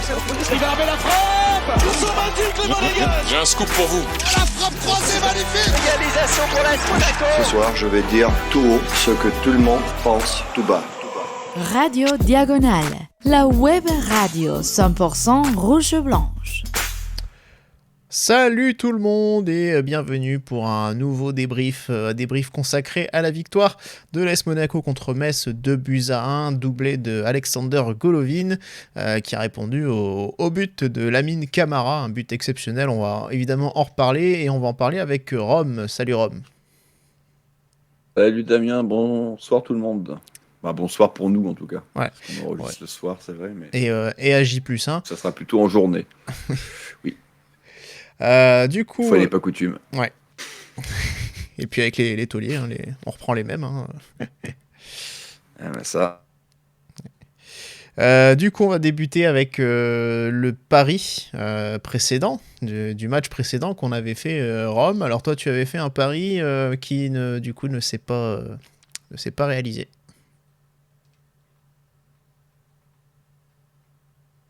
Il va armer la frappe. J'ai un scoop pour vous. La frappe croisée magnifique. Réalisation pour l'AS Monaco. Ce soir, je vais dire tout haut ce que tout le monde pense tout bas. Radio Diagonale, la web radio 100% rouge-blanche. Salut tout le monde et bienvenue pour un nouveau débrief consacré à la victoire de l'AS Monaco contre Metz 2-1, doublé de Alexander Golovin qui a répondu au but de Lamine Camara, un but exceptionnel. On va évidemment en reparler et on va en parler avec Rome. Salut Rome. Salut Damien, bonsoir tout le monde. Bah, bonsoir pour nous en tout cas. Ouais. On enregistre le soir, c'est vrai, mais Et à J+1. ça sera plutôt en journée. Oui. Du coup. Fois n'est pas coutume. Ouais. Et puis avec les tauliers, on reprend les mêmes. Ah bah ça. Du coup, on va débuter avec le pari précédent, du match précédent qu'on avait fait Rome. Alors toi, tu avais fait un pari qui, du coup, ne s'est pas réalisé.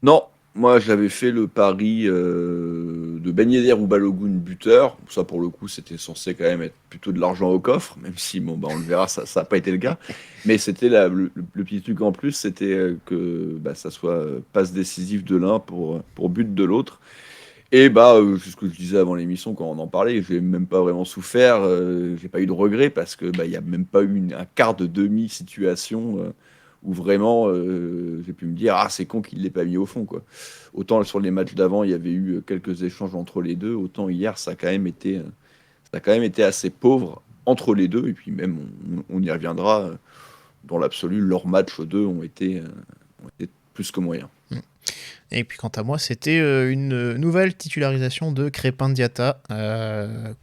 Non, moi j'avais fait le pari de Ben Yedder ou Balogun buteur. Ça pour le coup c'était censé quand même être plutôt de l'argent au coffre, même si bon bah on le verra, ça n'a pas été le cas. Mais c'était le petit truc en plus, c'était que ça soit passe décisive de l'un pour but de l'autre. Et c'est ce que je disais avant l'émission quand on en parlait, j'ai même pas vraiment souffert, j'ai pas eu de regrets parce que il y a même pas eu un quart de demi-situation où vraiment j'ai pu me dire c'est con qu'il l'ait pas mis au fond quoi. Autant sur les matchs d'avant il y avait eu quelques échanges entre les deux, autant hier ça a quand même été assez pauvre entre les deux et puis même on y reviendra, dans l'absolu leurs matchs deux ont été plus que moyens. Et puis quant à moi, c'était une nouvelle titularisation de Crépin Diatta,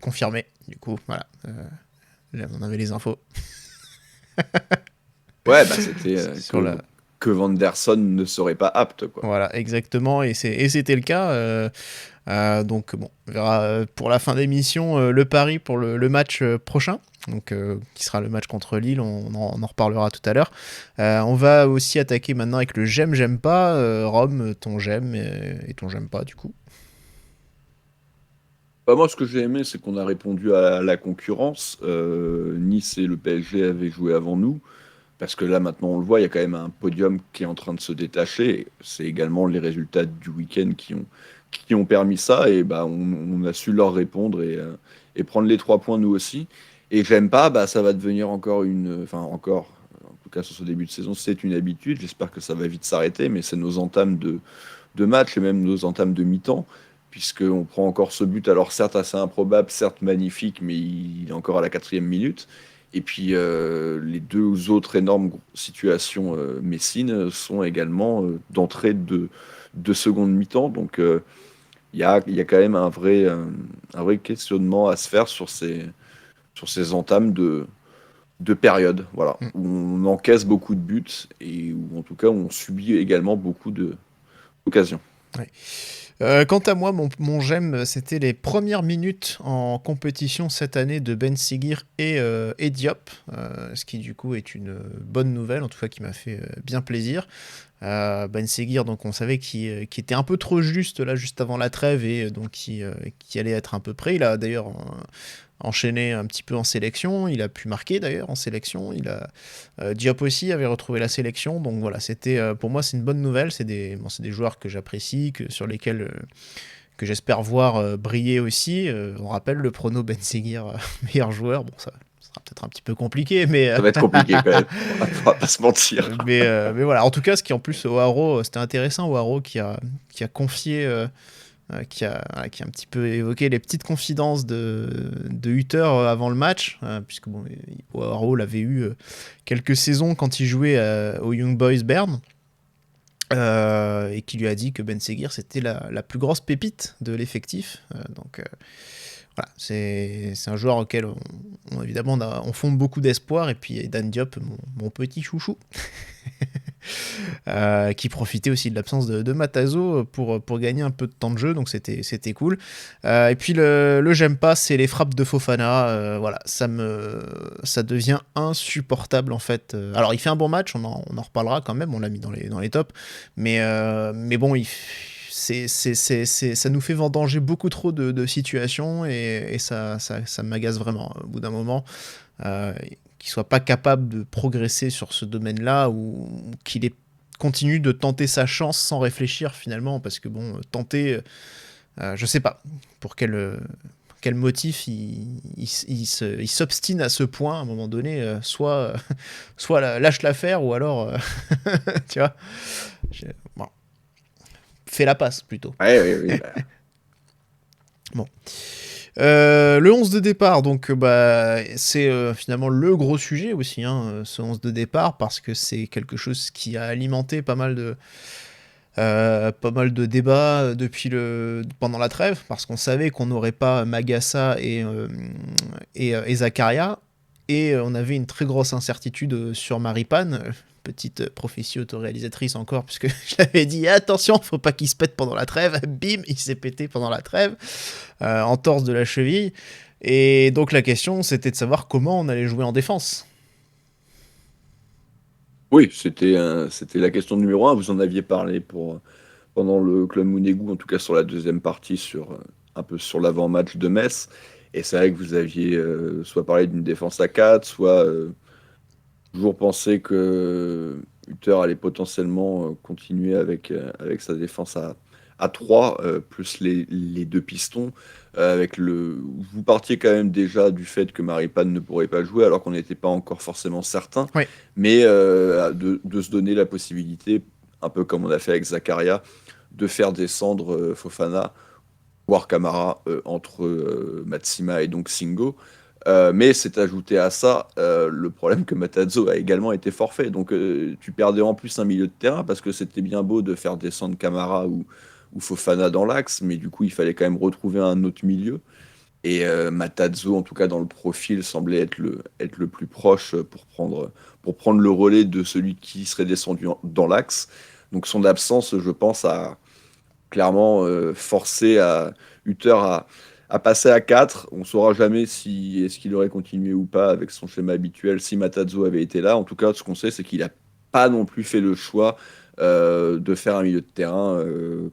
confirmée. Du coup, voilà, là, on avait les infos. Ouais, c'était que Vanderson ne serait pas apte, quoi. Voilà, exactement, et c'était le cas. Donc bon, on verra pour la fin d'émission le pari pour le match prochain, donc qui sera le match contre Lille. On en reparlera tout à l'heure. On va aussi attaquer maintenant avec le j'aime pas. Rome, ton j'aime et ton j'aime pas du coup. Moi, ce que j'ai aimé, c'est qu'on a répondu à la concurrence. Nice et le PSG avaient joué avant nous. Parce que là, maintenant, on le voit, il y a quand même un podium qui est en train de se détacher. C'est également les résultats du week-end qui ont permis ça. Et on a su leur répondre et prendre les 3 points, nous aussi. Et j'aime pas, ça va devenir encore en tout cas sur ce début de saison, c'est une habitude. J'espère que ça va vite s'arrêter. Mais c'est nos entames de match et même nos entames de mi-temps. Puisqu'on prend encore ce but, alors certes assez improbable, certes magnifique, mais il est encore à la 4e minute. Et puis les deux autres énormes situations messines sont également d'entrée de seconde mi-temps. Donc il y a quand même un vrai questionnement à se faire sur ces entames de période, voilà, où on encaisse beaucoup de buts et où en tout cas on subit également beaucoup d'occasions. Ouais. Quant à moi, mon j'aime, c'était les premières minutes en compétition cette année de Ben Seguir et Diop, ce qui du coup est une bonne nouvelle, en tout cas qui m'a fait bien plaisir. Ben Seguir, donc on savait qui était un peu trop juste là, juste avant la trêve, et donc qui allait être un peu prêt. Il a d'ailleurs enchaîné un petit peu en sélection, il a pu marquer d'ailleurs en sélection, Diop aussi avait retrouvé la sélection, donc voilà, c'était pour moi c'est une bonne nouvelle, c'est des joueurs que j'apprécie, sur lesquels que j'espère voir briller aussi. On rappelle le prono Ben Seguir meilleur joueur, bon ça sera peut-être un petit peu compliqué, mais ça va être compliqué quand même, on va pas se mentir. mais voilà, en tout cas ce qui en plus au Haro, c'était intéressant, au Haro qui a confié qui a un petit peu évoqué les petites confidences de Hutter avant le match, puisque Haro l'avait eu quelques saisons quand il jouait au Young Boys Bern, et qui lui a dit que Ben Seguir c'était la plus grosse pépite de l'effectif. Donc voilà, c'est un joueur auquel évidemment on fonde beaucoup d'espoir, et puis Dan Diop, mon petit chouchou. qui profitait aussi de l'absence de Matazo pour gagner un peu de temps de jeu, donc c'était cool. Et puis le j'aime pas, c'est les frappes de Fofana. Voilà, ça devient insupportable en fait. Alors il fait un bon match, on en reparlera quand même, on l'a mis dans les tops, mais bon, ça nous fait vendanger beaucoup trop de situations et ça m'agace vraiment au bout d'un moment. Qu'il soit pas capable de progresser sur ce domaine-là ou qu'il continue de tenter sa chance sans réfléchir finalement, parce que bon, tenter, je sais pas pour quel motif il s'obstine à ce point à un moment donné, soit lâche l'affaire ou alors tu vois, bon, fais la passe plutôt. Oui. Bon. Le 11 de départ, donc c'est finalement le gros sujet aussi, ce 11 de départ, parce que c'est quelque chose qui a alimenté pas mal de débats pendant la trêve, parce qu'on savait qu'on n'aurait pas Magassa et Zakaria, et on avait une très grosse incertitude sur Maripane. Petite prophétie autoréalisatrice encore, puisque je l'avais dit, attention, faut pas qu'il se pète pendant la trêve. Bim, il s'est pété pendant la trêve, entorse de la cheville. Et donc la question, c'était de savoir comment on allait jouer en défense. Oui, c'était la question numéro 1. Vous en aviez parlé pendant le Club Mounegou, en tout cas sur la deuxième partie, un peu sur l'avant-match de Metz. Et c'est vrai que vous aviez soit parlé d'une défense à 4, soit toujours pensé que Hutter allait potentiellement continuer avec sa défense à 3, plus les deux pistons. Vous partiez quand même déjà du fait que Maripane ne pourrait pas jouer, alors qu'on n'était pas encore forcément certain. Oui. Mais de se donner la possibilité, un peu comme on a fait avec Zakaria, de faire descendre Fofana, voire Camara, entre Matsima et donc Singo. Mais c'est ajouté à ça le problème que Matazo a également été forfait. Donc tu perdais en plus un milieu de terrain, parce que c'était bien beau de faire descendre Camara ou Fofana dans l'axe, mais du coup il fallait quand même retrouver un autre milieu. Et Matazo, en tout cas dans le profil, semblait être le plus proche pour prendre le relais de celui qui serait descendu dans l'axe. Donc son absence, je pense, a clairement forcé Hutter à passer à 4. On ne saura jamais est-ce qu'il aurait continué ou pas avec son schéma habituel si Matazo avait été là. En tout cas, ce qu'on sait, c'est qu'il n'a pas non plus fait le choix de faire un milieu de terrain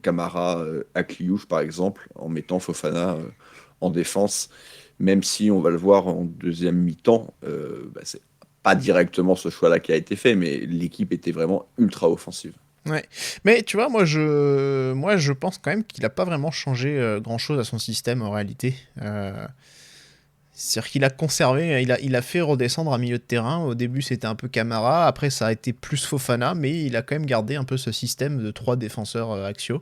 Camara à Kliouche, par exemple, en mettant Fofana en défense, même si on va le voir en deuxième mi-temps, c'est pas directement ce choix-là qui a été fait, mais l'équipe était vraiment ultra offensive. Ouais, mais tu vois, moi je pense quand même qu'il a pas vraiment changé grand-chose à son système en réalité. C'est-à-dire qu'il a conservé, il a fait redescendre un milieu de terrain. Au début c'était un peu Camara, après ça a été plus Fofana, mais il a quand même gardé un peu ce système de 3 défenseurs axiaux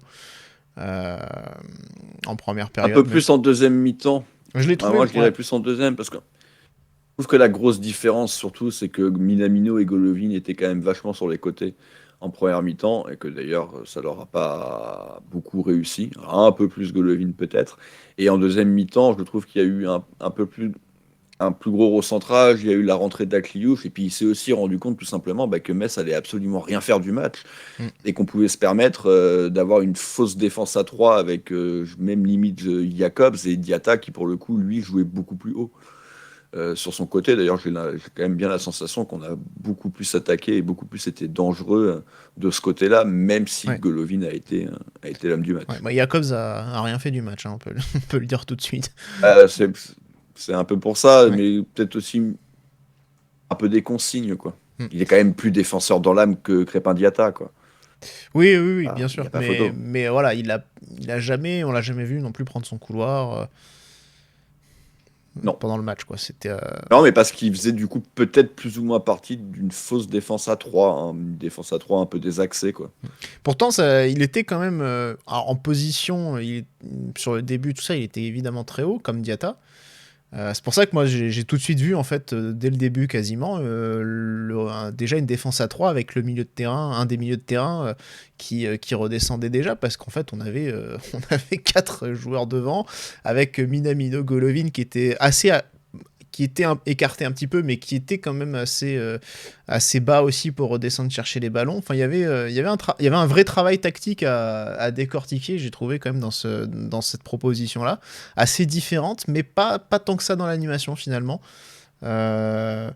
en première période. Un peu plus en deuxième mi-temps. Je l'ai trouvé. Moi je dirais plus en deuxième, parce que je trouve que la grosse différence surtout, c'est que Minamino et Golovin étaient quand même vachement sur les côtés en première mi-temps, et que d'ailleurs ça leur a pas beaucoup réussi, un peu plus Golovin peut-être, et en deuxième mi-temps je trouve qu'il y a eu un plus gros recentrage, il y a eu la rentrée d'Akliouche, et puis il s'est aussi rendu compte tout simplement que Metz allait absolument rien faire du match, et qu'on pouvait se permettre d'avoir une fausse défense à 3 avec même limite Jacobs et Diatta qui pour le coup lui jouait beaucoup plus haut. Sur son côté, d'ailleurs, j'ai quand même bien la sensation qu'on a beaucoup plus attaqué et beaucoup plus été dangereux de ce côté-là, même si Golovin a été l'homme du match. Ouais, Jacobs a rien fait du match, on peut le dire tout de suite. C'est un peu pour ça, mais peut-être aussi un peu des consignes, quoi. Il est quand même plus défenseur dans l'âme que Crépin Diatta, quoi. Oui, bien sûr. Mais voilà, on l'a jamais vu non plus prendre son couloir. Non. Pendant le match, quoi. C'était. Non, mais parce qu'il faisait du coup peut-être plus ou moins partie d'une fausse défense à 3, une défense à 3 un peu désaxée, quoi. Pourtant, il était quand même en position, sur le début, tout ça, il était évidemment très haut, comme Diatta. C'est pour ça que moi, j'ai tout de suite vu, en fait, dès le début quasiment, déjà une défense à 3 avec un des milieux de terrain qui redescendait déjà, parce qu'en fait, on avait 4 joueurs devant, avec Minamino, Golovin qui qui était écarté un petit peu, mais qui était quand même assez bas aussi pour redescendre chercher les ballons. Enfin, il y avait un vrai travail tactique à décortiquer, j'ai trouvé quand même dans cette proposition-là, assez différente, mais pas tant que ça dans l'animation finalement. Alors,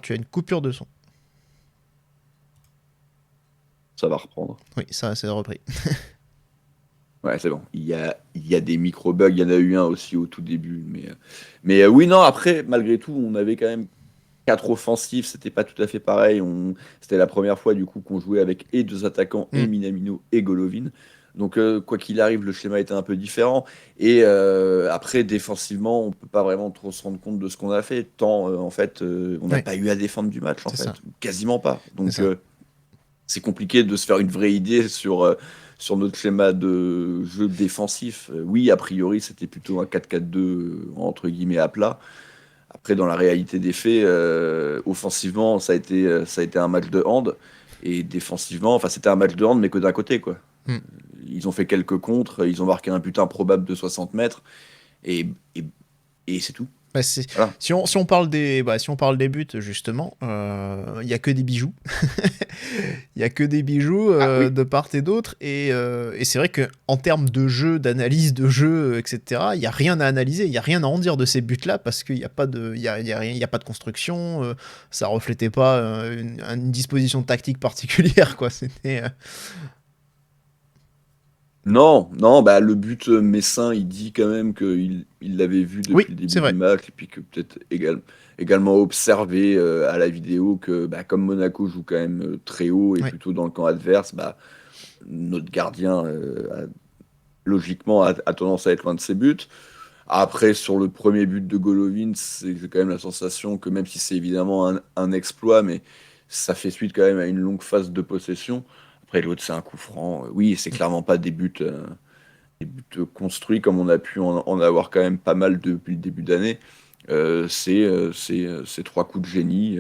tu as une coupure de son. Ça va reprendre. Oui, ça, c'est repris. Ouais, c'est bon. Il y a des micro-bugs. Il y en a eu un aussi au tout début. Mais oui, non, après, malgré tout, on avait quand même 4 offensifs. C'était pas tout à fait pareil. C'était la première fois, du coup, qu'on jouait avec et 2 attaquants, et Minamino et Golovin. Donc, quoi qu'il arrive, le schéma était un peu différent. Et après, défensivement, on peut pas vraiment trop se rendre compte de ce qu'on a fait. Tant, en fait, on n'a pas eu à défendre du match, en fait. Ça. Quasiment pas. Donc, c'est compliqué de se faire une vraie idée sur notre schéma de jeu défensif. Oui, a priori, c'était plutôt un 4-4-2 entre guillemets à plat. Après, dans la réalité des faits, offensivement, ça a été un match de hand. Et défensivement, enfin, c'était un match de hand, mais que d'un côté, quoi. Ils ont fait quelques contres, ils ont marqué un but improbable de 60 mètres, et c'est tout. Bah, voilà. Si on parle des buts, justement, il n'y a que des bijoux. Il n'y a que des bijoux de part et d'autre. Et c'est vrai qu'en termes de jeu, d'analyse de jeu, etc., il n'y a rien à analyser, il n'y a rien à en dire de ces buts-là, parce qu'il n'y a pas de construction, ça ne reflétait pas une disposition tactique particulière, quoi. C'était... Non, bah le but messin, il dit quand même qu'il l'avait vu depuis le début du match, et puis que peut-être également observé à la vidéo que comme Monaco joue quand même très haut et plutôt dans le camp adverse, notre gardien logiquement a tendance à être loin de ses buts. Après, sur le premier but de Golovin, j'ai quand même la sensation que même si c'est évidemment un exploit, mais ça fait suite quand même à une longue phase de possession. Après, l'autre, c'est un coup franc. Oui, c'est clairement pas des buts construits comme on a pu en avoir quand même pas mal depuis le début d'année. C'est 3 coups de génie.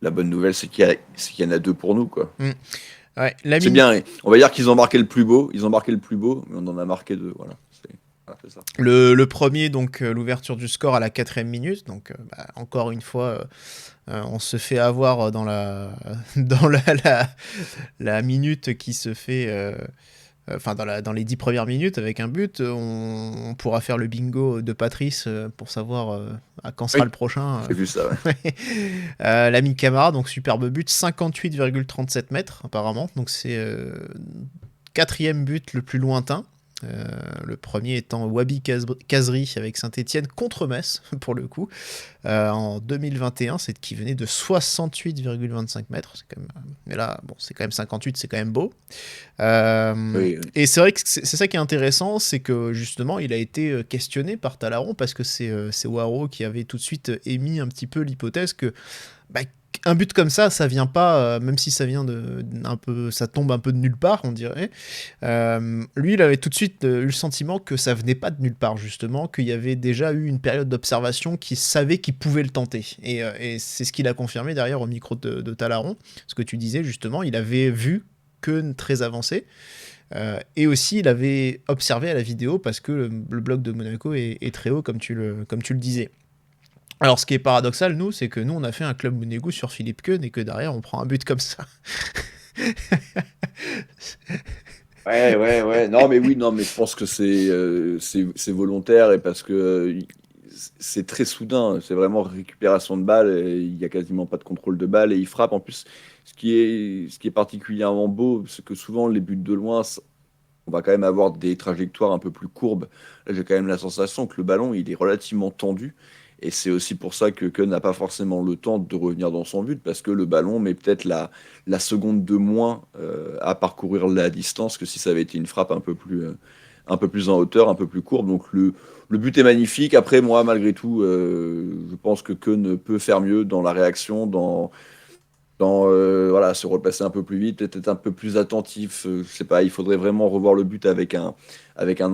La bonne nouvelle, c'est qu'il y en a 2 pour nous, quoi. Ouais, c'est bien. On va dire qu'ils ont marqué le plus beau. Ils ont marqué le plus beau, mais on en a marqué 2. Voilà. C'est ça. Le premier, donc l'ouverture du score à la 4e minute. Donc, encore une fois... on se fait avoir dans la minute qui se fait... dans les 10 premières minutes avec un but, on pourra faire le bingo de Patrice pour savoir à quand sera le prochain. J'ai vu ça, ouais. Lamine Camara, donc superbe but, 58,37 mètres apparemment. Donc c'est 4e but le plus lointain. Le premier étant Wabi Kazri avec Saint-Etienne contre Metz pour le coup en 2021, c'est qui venait de 68,25 mètres. C'est quand même, mais là bon, c'est quand même 58, c'est quand même beau. Oui. Et c'est vrai que c'est ça qui est intéressant, c'est que justement il a été questionné par Talaron parce que c'est Waro qui avait tout de suite émis un petit peu l'hypothèse que un but comme ça vient pas, même si ça vient ça tombe un peu de nulle part, on dirait. Lui, il avait tout de suite eu le sentiment que ça venait pas de nulle part, justement, qu'il y avait déjà eu une période d'observation qui savait qu'il pouvait le tenter. Et c'est ce qu'il a confirmé derrière au micro de Talaron. Ce que tu disais, justement, il avait vu que très avancé. Et aussi, il avait observé à la vidéo parce que le bloc de Monaco est très haut, comme tu le disais. Alors, ce qui est paradoxal, nous, c'est que nous, on a fait un club Monégo sur Philippe Keun et que derrière, on prend un but comme ça. Ouais. Non, mais je pense que c'est volontaire et parce que c'est très soudain. C'est vraiment récupération de balle et il n'y a quasiment pas de contrôle de balle et il frappe. En plus, ce qui est particulièrement beau, c'est que souvent, les buts de loin, on va quand même avoir des trajectoires un peu plus courbes. Là, j'ai quand même la sensation que le ballon, il est relativement tendu. Et c'est aussi pour ça que Keun n'a pas forcément le temps de revenir dans son but, parce que le ballon met peut-être la seconde de moins à parcourir la distance que si ça avait été une frappe un peu plus en hauteur, un peu plus courbe. Donc le but est magnifique. Après, moi, malgré tout, je pense que Keun peut faire mieux dans la réaction, dans voilà, se replacer un peu plus vite, peut-être être un peu plus attentif. Je sais pas, il faudrait vraiment revoir le but avec un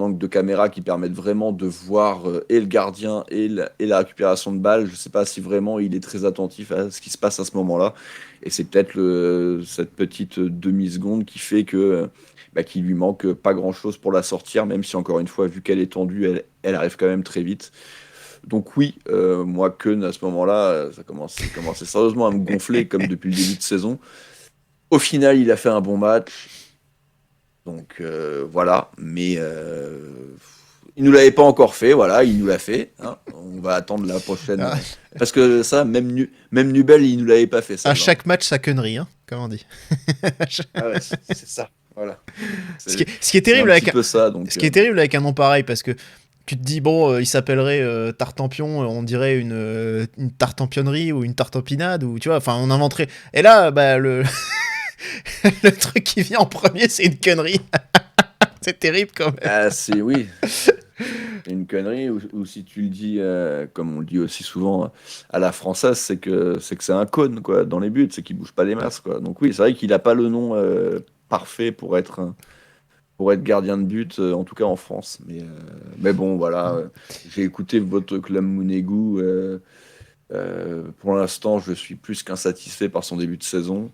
angle de caméra qui permette vraiment de voir et le gardien et la récupération de balle. Je sais pas si vraiment il est très attentif à ce qui se passe à ce moment-là. Et c'est peut-être cette petite demi-seconde qui fait qu'il lui manque pas grand-chose pour la sortir, même si encore une fois, vu qu'elle est tendue, elle arrive quand même très vite. Donc oui, moi, Keun, à ce moment-là, ça commençait sérieusement à me gonfler, comme depuis le début de saison. Au final, il a fait un bon match. Donc voilà, mais il nous l'avait pas encore fait, voilà, il nous l'a fait. Hein. On va attendre la prochaine. Parce que ça, même Nubel, il nous l'avait pas fait. Ça, à chaque match, sa connerie, hein, comme on dit. Ah ouais, c'est ça, voilà. Ce qui est terrible avec ce qui est terrible avec un nom pareil, parce que tu te dis, bon, il s'appellerait Tartampion, on dirait une tartampionnerie ou une tartampinade, ou tu vois, enfin, on inventerait. Et là, bah, le truc qui vient en premier, c'est une connerie. C'est terrible quand même. Ah, oui. C'est une connerie, ou si tu le dis, comme on le dit aussi souvent à la française, c'est que c'est un cône, quoi, dans les buts, c'est qu'il bouge pas les masses, quoi. Donc oui, c'est vrai qu'il n'a pas le nom parfait pour être gardien de but, en tout cas en France. Mais bon, voilà, j'ai écouté votre club Mounegou. Pour l'instant, je suis plus qu'insatisfait par son début de saison.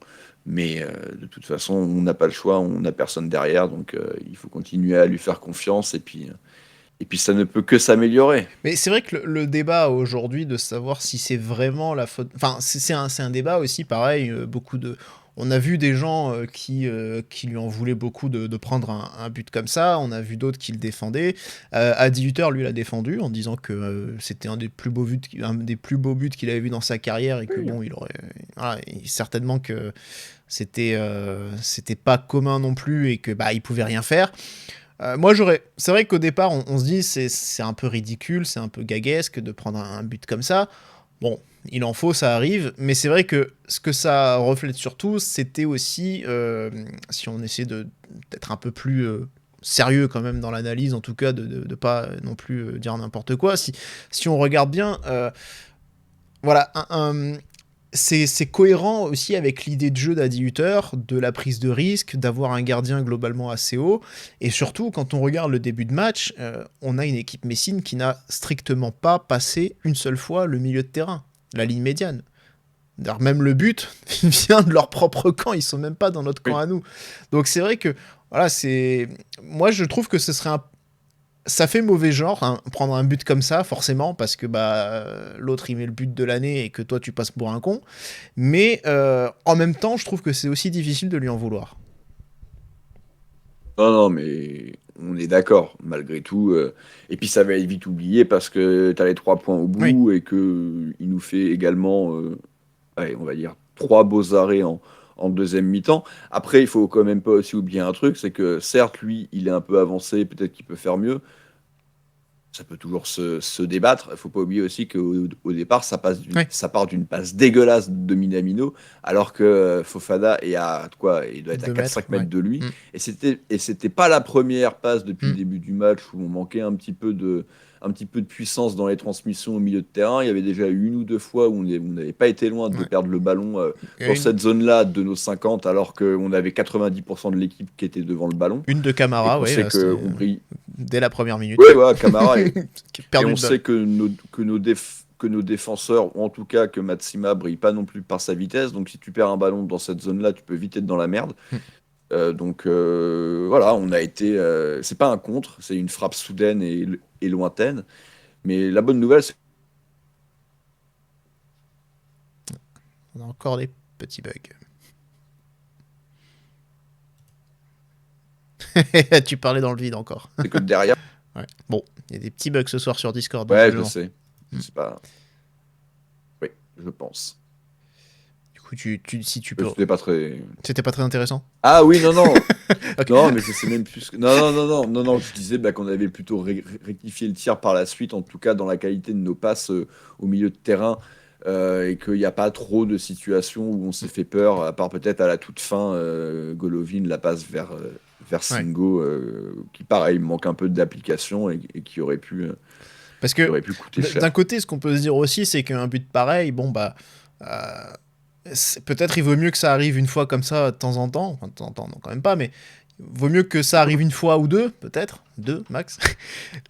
Mais de toute façon, on n'a pas le choix, on n'a personne derrière. Donc il faut continuer à lui faire confiance. Et puis ça ne peut que s'améliorer. Mais c'est vrai que le débat aujourd'hui de savoir si c'est vraiment la faute... Enfin, c'est un débat aussi, pareil, on a vu des gens qui lui en voulaient beaucoup de prendre un but comme ça. On a vu d'autres qui le défendaient. Adi Hutter, lui, l'a défendu en disant que c'était un des plus beaux buts qu'il avait vu dans sa carrière et que bon, il aurait... Voilà, certainement que c'était pas commun non plus et que bah, il pouvait rien faire. Moi, c'est vrai qu'au départ, on se dit c'est un peu ridicule, c'est un peu gaguesque de prendre un but comme ça. Bon, il en faut, ça arrive, mais c'est vrai que ce que ça reflète surtout, c'était aussi, si on essaie d'être un peu plus sérieux quand même dans l'analyse, en tout cas de pas non plus dire n'importe quoi, si on regarde bien, voilà, c'est cohérent aussi avec l'idée de jeu d'Adi Hutter, de la prise de risque, d'avoir un gardien globalement assez haut, et surtout, quand on regarde le début de match, on a une équipe messine qui n'a strictement pas passé une seule fois le milieu de terrain, la ligne médiane. D'ailleurs, même le but vient de leur propre camp, ils sont même pas dans notre camp à nous. Donc c'est vrai que, voilà, moi je trouve que ce serait ça fait mauvais genre, hein, prendre un but comme ça, forcément, parce que bah, l'autre il met le but de l'année et que toi tu passes pour un con. Mais en même temps, je trouve que c'est aussi difficile de lui en vouloir. Non, mais on est d'accord, malgré tout. Et puis ça va être vite oublié parce que tu as les 3 points au bout et qu'il nous fait également, on va dire, 3 beaux arrêts en deuxième mi-temps. Après, il faut quand même pas aussi oublier un truc, c'est que certes, lui, il est un peu avancé, peut-être qu'il peut faire mieux. Ça peut toujours se débattre. Il ne faut pas oublier aussi qu'au départ, ça part d'une passe dégueulasse de Minamino, alors que Fofana est à quoi? Il doit être à 4-5 mètres de lui. Et c'était pas la première passe depuis le début du match où on manquait un petit peu de puissance dans les transmissions au milieu de terrain. Il y avait déjà eu 1 ou 2 fois où on n'avait pas été loin de perdre le ballon dans cette zone-là de nos 50, alors qu'on avait 90% de l'équipe qui était devant le ballon. Une de Camara, oui. On brille dès la première minute. Oui, voilà, Camara. Et on sait que nos défenseurs, ou en tout cas que Matsima, brille pas non plus par sa vitesse. Donc si tu perds un ballon dans cette zone-là, tu peux vite être dans la merde. Donc voilà, on a été... c'est pas un contre, c'est une frappe soudaine et lointaine. Mais la bonne nouvelle, c'est... On a encore des petits bugs. Tu parlais dans le vide encore. C'est que derrière... Ouais. Bon, il y a des petits bugs ce soir sur Discord. Ouais, je sais. C'est pas... Oui, je pense. Si tu peux... C'était pas très intéressant. Ah oui, non. Okay. Non, mais je sais même plus... Non, je disais qu'on avait plutôt rectifié le tir par la suite, en tout cas dans la qualité de nos passes au milieu de terrain, et qu'il n'y a pas trop de situations où on s'est fait peur, à part peut-être à la toute fin, Golovin la passe vers Singo, qui pareil, manque un peu d'application et qui aurait pu... Parce que aurait pu coûter cher. D'un côté, ce qu'on peut se dire aussi, c'est qu'un but pareil, bon bah... peut-être il vaut mieux que ça arrive une fois comme ça de temps en temps. Enfin, de temps en temps, non, quand même pas, mais vaut mieux que ça arrive une fois ou deux, peut-être. 2 max.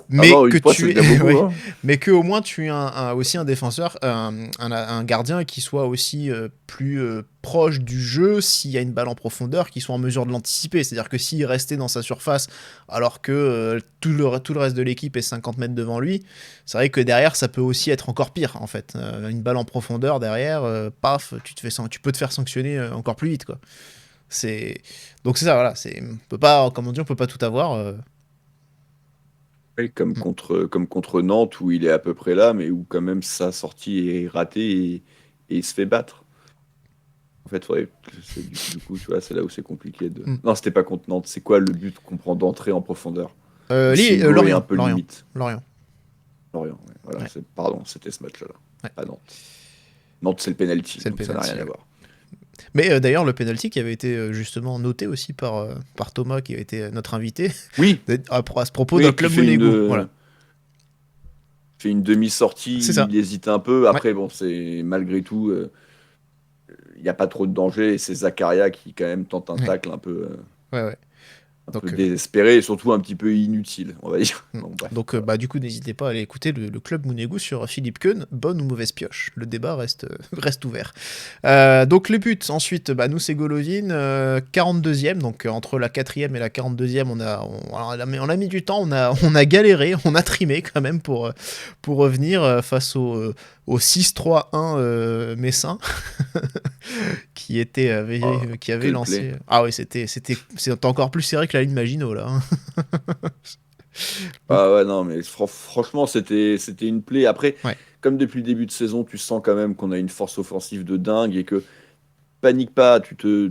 Mais non, que une fois, tu c'est déjà beaucoup, ouais. hein. Mais que au moins tu aies aussi un défenseur, un gardien qui soit aussi plus proche du jeu s'il y a une balle en profondeur, qui soit en mesure de l'anticiper. C'est-à-dire que s'il restait dans sa surface alors que tout le reste de l'équipe est 50 mètres devant lui, c'est vrai que derrière ça peut aussi être encore pire en fait. Une balle en profondeur derrière, paf, tu peux te faire sanctionner encore plus vite quoi. Donc c'est ça, voilà. On peut pas tout avoir. Oui, comme contre Nantes, où il est à peu près là, mais où quand même sa sortie est ratée et il se fait battre. En fait, du coup, tu vois, c'est là où c'est compliqué. Non, c'était pas contre Nantes. C'est quoi le but qu'on prend d'entrer en profondeur? Lorient, un peu limite. Lorient. Ouais, voilà, Ouais. Pardon, c'était ce match-là. Ouais. À Nantes. Nantes, c'est le penalty, C'est le donc ça n'a penalty, rien à ouais. voir. Mais d'ailleurs, le penalty qui avait été justement noté aussi par Thomas, qui avait été notre invité, Oui, à ce propos d'un club Monégo. Voilà. fait une demi-sortie, C'est ça. il hésite un peu. Après, bon, c'est malgré tout, il n'y a pas trop de danger. Et c'est Zakaria qui, quand même, tente un tacle un peu, Ouais. un peu désespéré et surtout un petit peu inutile, on va dire. Donc, du coup, n'hésitez pas à aller écouter le club Monégo sur Philippe Keun, bonne ou mauvaise pioche. Le débat reste ouvert. Donc, les buts, ensuite, nous, c'est Golovin, 42e, donc entre la 4e et la 42e, on a mis du temps, on a galéré, on a trimé quand même pour revenir face au 6-3-1 messin qui avait lancé. Ah oui, c'était encore plus serré que la ligne Maginot là. Ah ouais, non, mais franchement, c'était une plaie. Après, Ouais. comme depuis le début de saison, tu sens quand même qu'on a une force offensive de dingue et que panique pas, tu te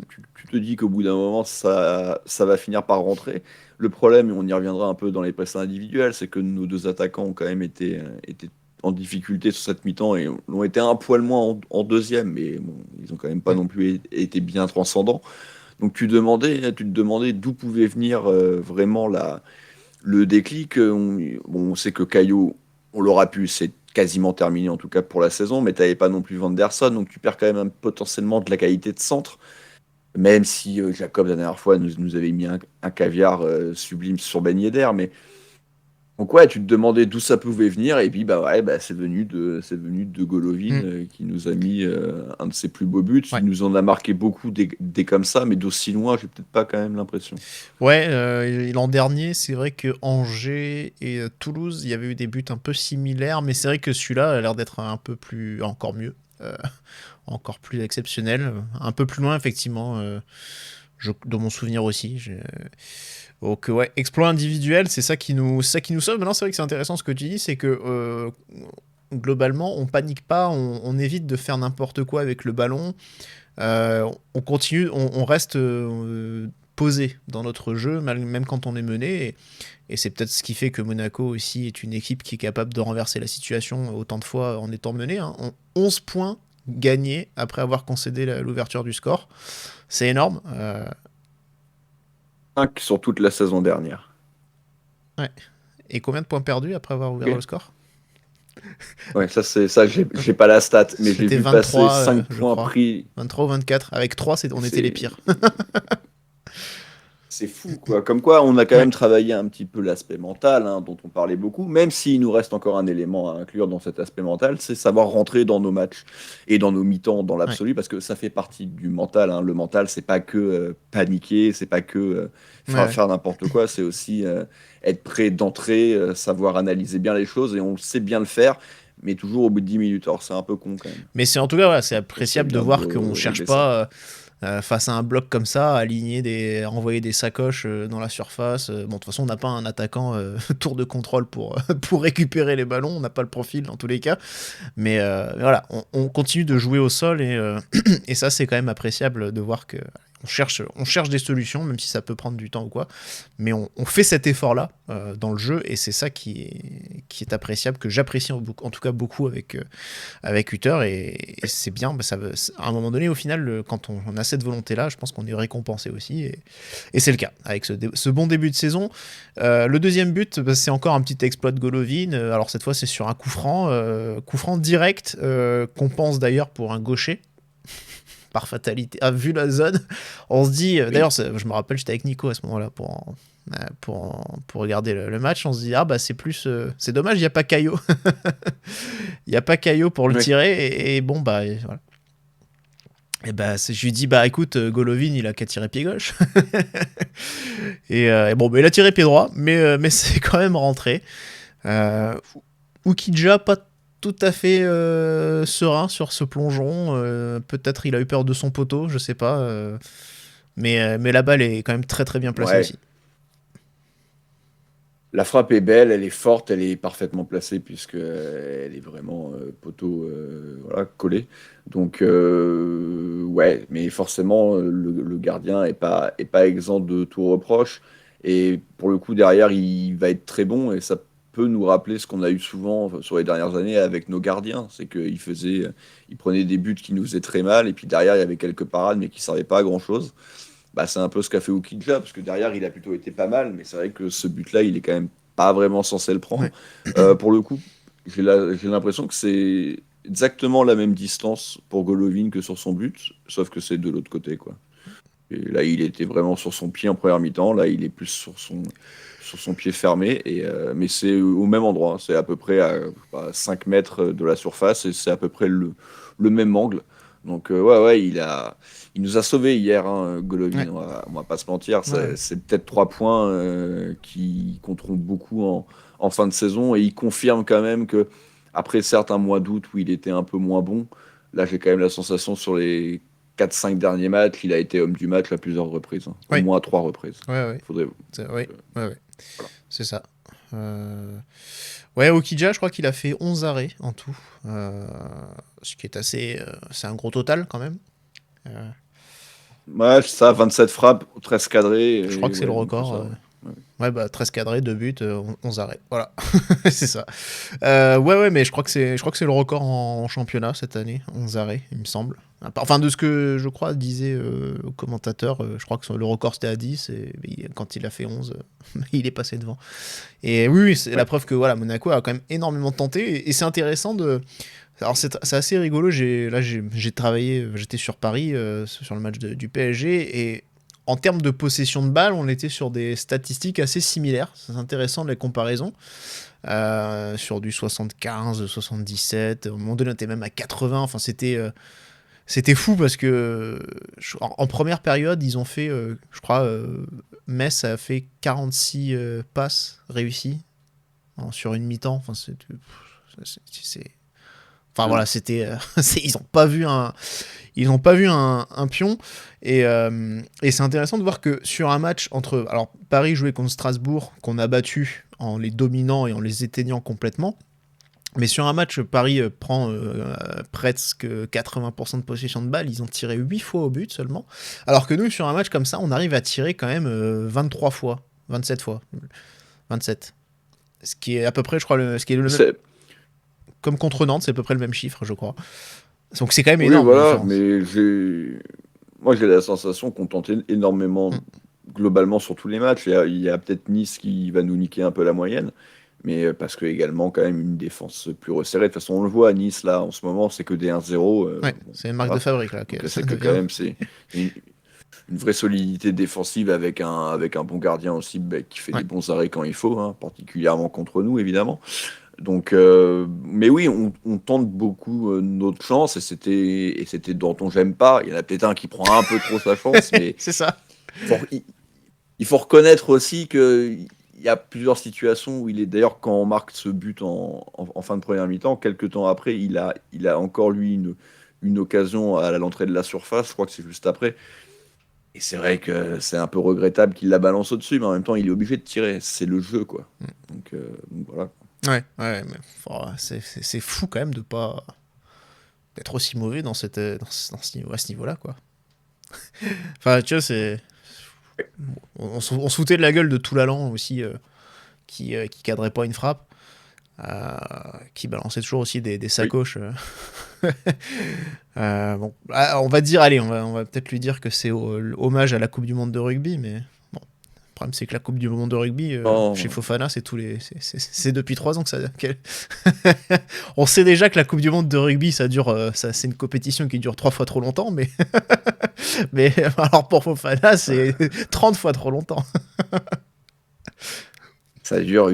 dis qu'au bout d'un moment, ça va finir par rentrer. Le problème, et on y reviendra un peu dans les presses individuelles, c'est que nos deux attaquants ont quand même été en difficulté sur cette mi-temps et l'ont été un poil moins en deuxième, mais bon, ils ont quand même pas non plus été bien transcendants. Donc tu te demandais d'où pouvait venir vraiment le déclic. On sait que Caillot, on l'aura pu, c'est quasiment terminé en tout cas pour la saison, mais tu n'avais pas non plus Vanderson, donc tu perds quand même potentiellement de la qualité de centre, même si Jacob la dernière fois nous avait mis un caviar sublime sur Ben Yedder, mais donc ouais, tu te demandais d'où ça pouvait venir, et puis c'est venu de Golovin qui nous a mis un de ses plus beaux buts. Ouais. Il nous en a marqué beaucoup des comme ça, mais d'aussi loin, j'ai peut-être pas quand même l'impression. Ouais, l'an dernier, c'est vrai que Angers et Toulouse, il y avait eu des buts un peu similaires, mais c'est vrai que celui-là a l'air d'être encore mieux, encore plus exceptionnel, un peu plus loin effectivement. Dans mon souvenir aussi. Donc ouais, exploit individuel, c'est ça qui nous sauve. Maintenant, c'est vrai que c'est intéressant ce que tu dis, c'est que globalement, on panique pas, on évite de faire n'importe quoi avec le ballon. On continue, on reste posé dans notre jeu, même quand on est mené. Et c'est peut-être ce qui fait que Monaco aussi est une équipe qui est capable de renverser la situation autant de fois en étant menée. 11 points gagnés après avoir concédé l'ouverture du score. C'est énorme. 5 sur toute la saison dernière. Ouais. Et combien de points perdus après avoir ouvert le score? Ouais, j'ai pas la stat, mais j'ai vu 23, passer 5 points pris. 23 ou 24. Avec 3, on était les pires. C'est fou, quoi. Comme quoi, on a quand même travaillé un petit peu l'aspect mental, dont on parlait beaucoup, même s'il nous reste encore un élément à inclure dans cet aspect mental, c'est savoir rentrer dans nos matchs et dans nos mi-temps dans l'absolu, parce que ça fait partie du mental. Le mental, c'est pas que paniquer, c'est pas que faire n'importe quoi, c'est aussi être prêt d'entrer, savoir analyser bien les choses, et on sait bien le faire, mais toujours au bout de 10 minutes. Alors, c'est un peu con quand même. Mais c'est en tout cas, c'est appréciable de voir qu'on cherche pas... face à un bloc comme ça, envoyer des sacoches dans la surface. Bon, de toute façon, on n'a pas un attaquant tour de contrôle pour récupérer les ballons. On n'a pas le profil dans tous les cas. Mais voilà, on continue de jouer au sol et ça, c'est quand même appréciable de voir que on cherche des solutions, même si ça peut prendre du temps ou quoi. Mais on fait cet effort-là dans le jeu et c'est ça qui est appréciable, que j'apprécie en tout cas beaucoup avec Hutter et c'est bien. À un moment donné, au final, quand on a cette volonté-là, je pense qu'on est récompensé aussi et c'est le cas avec ce bon début de saison. Le deuxième but, c'est encore un petit exploit de Golovin. Alors cette fois, c'est sur un coup franc direct qu'on pense d'ailleurs pour un gaucher. par fatalité, a vu la zone. On se dit, d'ailleurs, je me rappelle, j'étais avec Nico à ce moment-là pour regarder le match. On se dit, c'est dommage, il n'y a pas Caillot. Il n'y a pas Caillot pour le tirer. Et bon, bah, voilà. Et bah, je lui dis, bah écoute, Golovin, il a qu'à tirer pied gauche. et bon, bah, il a tiré pied droit, mais c'est quand même rentré. Ukidja, pas tout à fait serein sur ce plongeon. Peut-être il a eu peur de son poteau, je sais pas. Mais la balle est quand même très très bien placée aussi. La frappe est belle, elle est forte, elle est parfaitement placée puisqu'elle est vraiment poteau collé. Donc ouais, mais forcément le gardien est pas exempt de tout reproche. Et pour le coup derrière il va être très bon et ça peut nous rappeler ce qu'on a eu souvent sur les dernières années avec nos gardiens. C'est qu'ils prenaient des buts qui nous faisaient très mal et puis derrière il y avait quelques parades mais qui servaient pas à grand chose. Bah, c'est un peu ce qu'a fait Ukidja, parce que derrière, il a plutôt été pas mal, mais c'est vrai que ce but-là, il est quand même pas vraiment censé le prendre. Ouais. Pour le coup, j'ai l'impression que c'est exactement la même distance pour Golovin que sur son but, sauf que c'est de l'autre côté, quoi. Et là, il était vraiment sur son pied en première mi-temps, là, il est plus sur son pied fermé, mais c'est au même endroit, c'est à peu près à 5 mètres de la surface, et c'est à peu près le même angle. Donc ouais, il nous a sauvés hier, hein, Golovin, on va pas se mentir, c'est peut-être 3 points qui compteront beaucoup en fin de saison, et il confirme quand même que après certes un mois d'août où il était un peu moins bon, là j'ai quand même la sensation sur les 4-5 derniers matchs, il a été homme du match à plusieurs reprises, au moins à 3 reprises. Voilà. C'est ça. Ouais, Ukidja, je crois qu'il a fait 11 arrêts en tout. Ce qui est assez... c'est un gros total, quand même. Ouais, ça, 27 frappes, 13 cadrés. Je crois que c'est le record. Ouais, bah 13 cadrés, 2 buts, 11 arrêts. Voilà, c'est ça. Ouais, mais je crois que c'est le record en championnat cette année, 11 arrêts, il me semble. Enfin, de ce que je crois disait le commentateur, je crois que le record c'était à 10, et quand il a fait 11, il est passé devant. Et oui, c'est la preuve que voilà, Monaco a quand même énormément tenté, et c'est intéressant de... Alors c'est assez rigolo, j'ai travaillé, j'étais sur Paris, sur le match du PSG, et en termes de possession de balle, on était sur des statistiques assez similaires, c'est intéressant de la comparaison. Sur du 75, 77, au moment donné on était même à 80, enfin c'était fou parce que en première période ils ont fait, je crois, Metz a fait 46 passes réussies sur une mi-temps, enfin enfin voilà, c'était ils n'ont pas vu un pion, et c'est intéressant de voir que sur un match entre Paris jouait contre Strasbourg qu'on a battu en les dominant et en les éteignant complètement, mais sur un match Paris prend presque 80% de possession de balle, ils ont tiré 8 fois au but seulement, alors que nous sur un match comme ça on arrive à tirer quand même 23 fois, 27 fois, 27, ce qui est à peu près, je crois, ce qui est le même... Comme contre Nantes, c'est à peu près le même chiffre, je crois. Donc c'est quand même énorme. Voilà, mais moi j'ai la sensation qu'on tentait énormément globalement sur tous les matchs. Il y a peut-être Nice qui va nous niquer un peu la moyenne, mais parce que également quand même une défense plus resserrée. De toute façon, on le voit à Nice là en ce moment, c'est que des 1-0. C'est une marque de fabrique là. C'est que quand même c'est une vraie solidité défensive avec un bon gardien aussi qui fait des bons arrêts quand il faut, hein, particulièrement contre nous évidemment. Donc, mais oui, on tente beaucoup notre chance, et c'était Danton, j'aime pas. Il y en a peut-être un qui prend un peu trop sa chance, mais c'est ça. Il faut reconnaître aussi qu'il y a plusieurs situations où il est, d'ailleurs, quand on marque ce but en fin de première mi-temps, quelques temps après, il a encore lui une occasion à l'entrée de la surface. Je crois que c'est juste après. Et c'est vrai que c'est un peu regrettable qu'il la balance au-dessus, mais en même temps, il est obligé de tirer. C'est le jeu, quoi. Donc voilà. Ouais, mais c'est fou quand même d'être aussi mauvais à ce niveau-là, quoi. Enfin, tu vois, on se foutait de la gueule de Toulalan aussi, qui cadrait pas une frappe, qui balançait toujours aussi des sacoches. Bon, on va dire, allez, on va peut-être lui dire que c'est hommage à la Coupe du Monde de rugby, mais bon, problème, c'est que la Coupe du Monde de rugby, Non. chez Fofana, c'est depuis 3 ans que ça. On sait déjà que la Coupe du Monde de rugby, ça dure, c'est une compétition qui dure 3 fois trop longtemps, mais mais alors pour Fofana, c'est 30 fois trop longtemps. Ça dure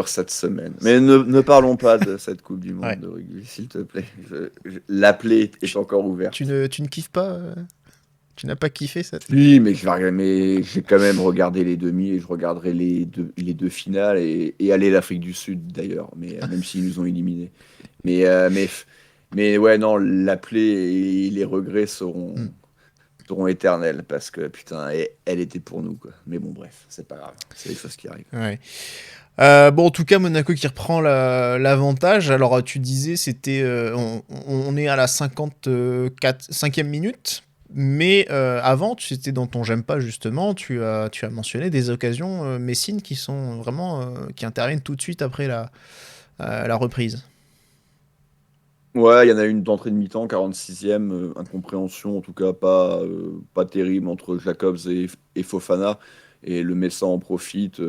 7 semaines. Mais ne parlons pas de cette Coupe du Monde Ouais. de rugby, s'il te plaît. L'appelée est encore ouverte. Tu ne kiffes pas tu n'as pas kiffé ça? Oui, mais j'ai quand même regardé les demi et je regarderai les deux finales et aller l'Afrique du Sud d'ailleurs, mais même s'ils nous ont éliminés. Mais ouais, non, l'appelée et les regrets seront éternels parce que putain, elle était pour nous, quoi. Mais bon, bref, c'est pas grave, c'est les choses qui arrivent. Ouais. Bon, en tout cas, Monaco qui reprend l'avantage. Alors, tu disais, c'était, on est à la 5e minute, mais avant, c'était dans ton j'aime pas justement, tu as mentionné des occasions messines qui sont vraiment qui interviennent tout de suite après la reprise. Ouais, il y en a une d'entrée de mi-temps, 46e, incompréhension, en tout cas pas terrible entre Jacobs et Fofana, et le Messin en profite,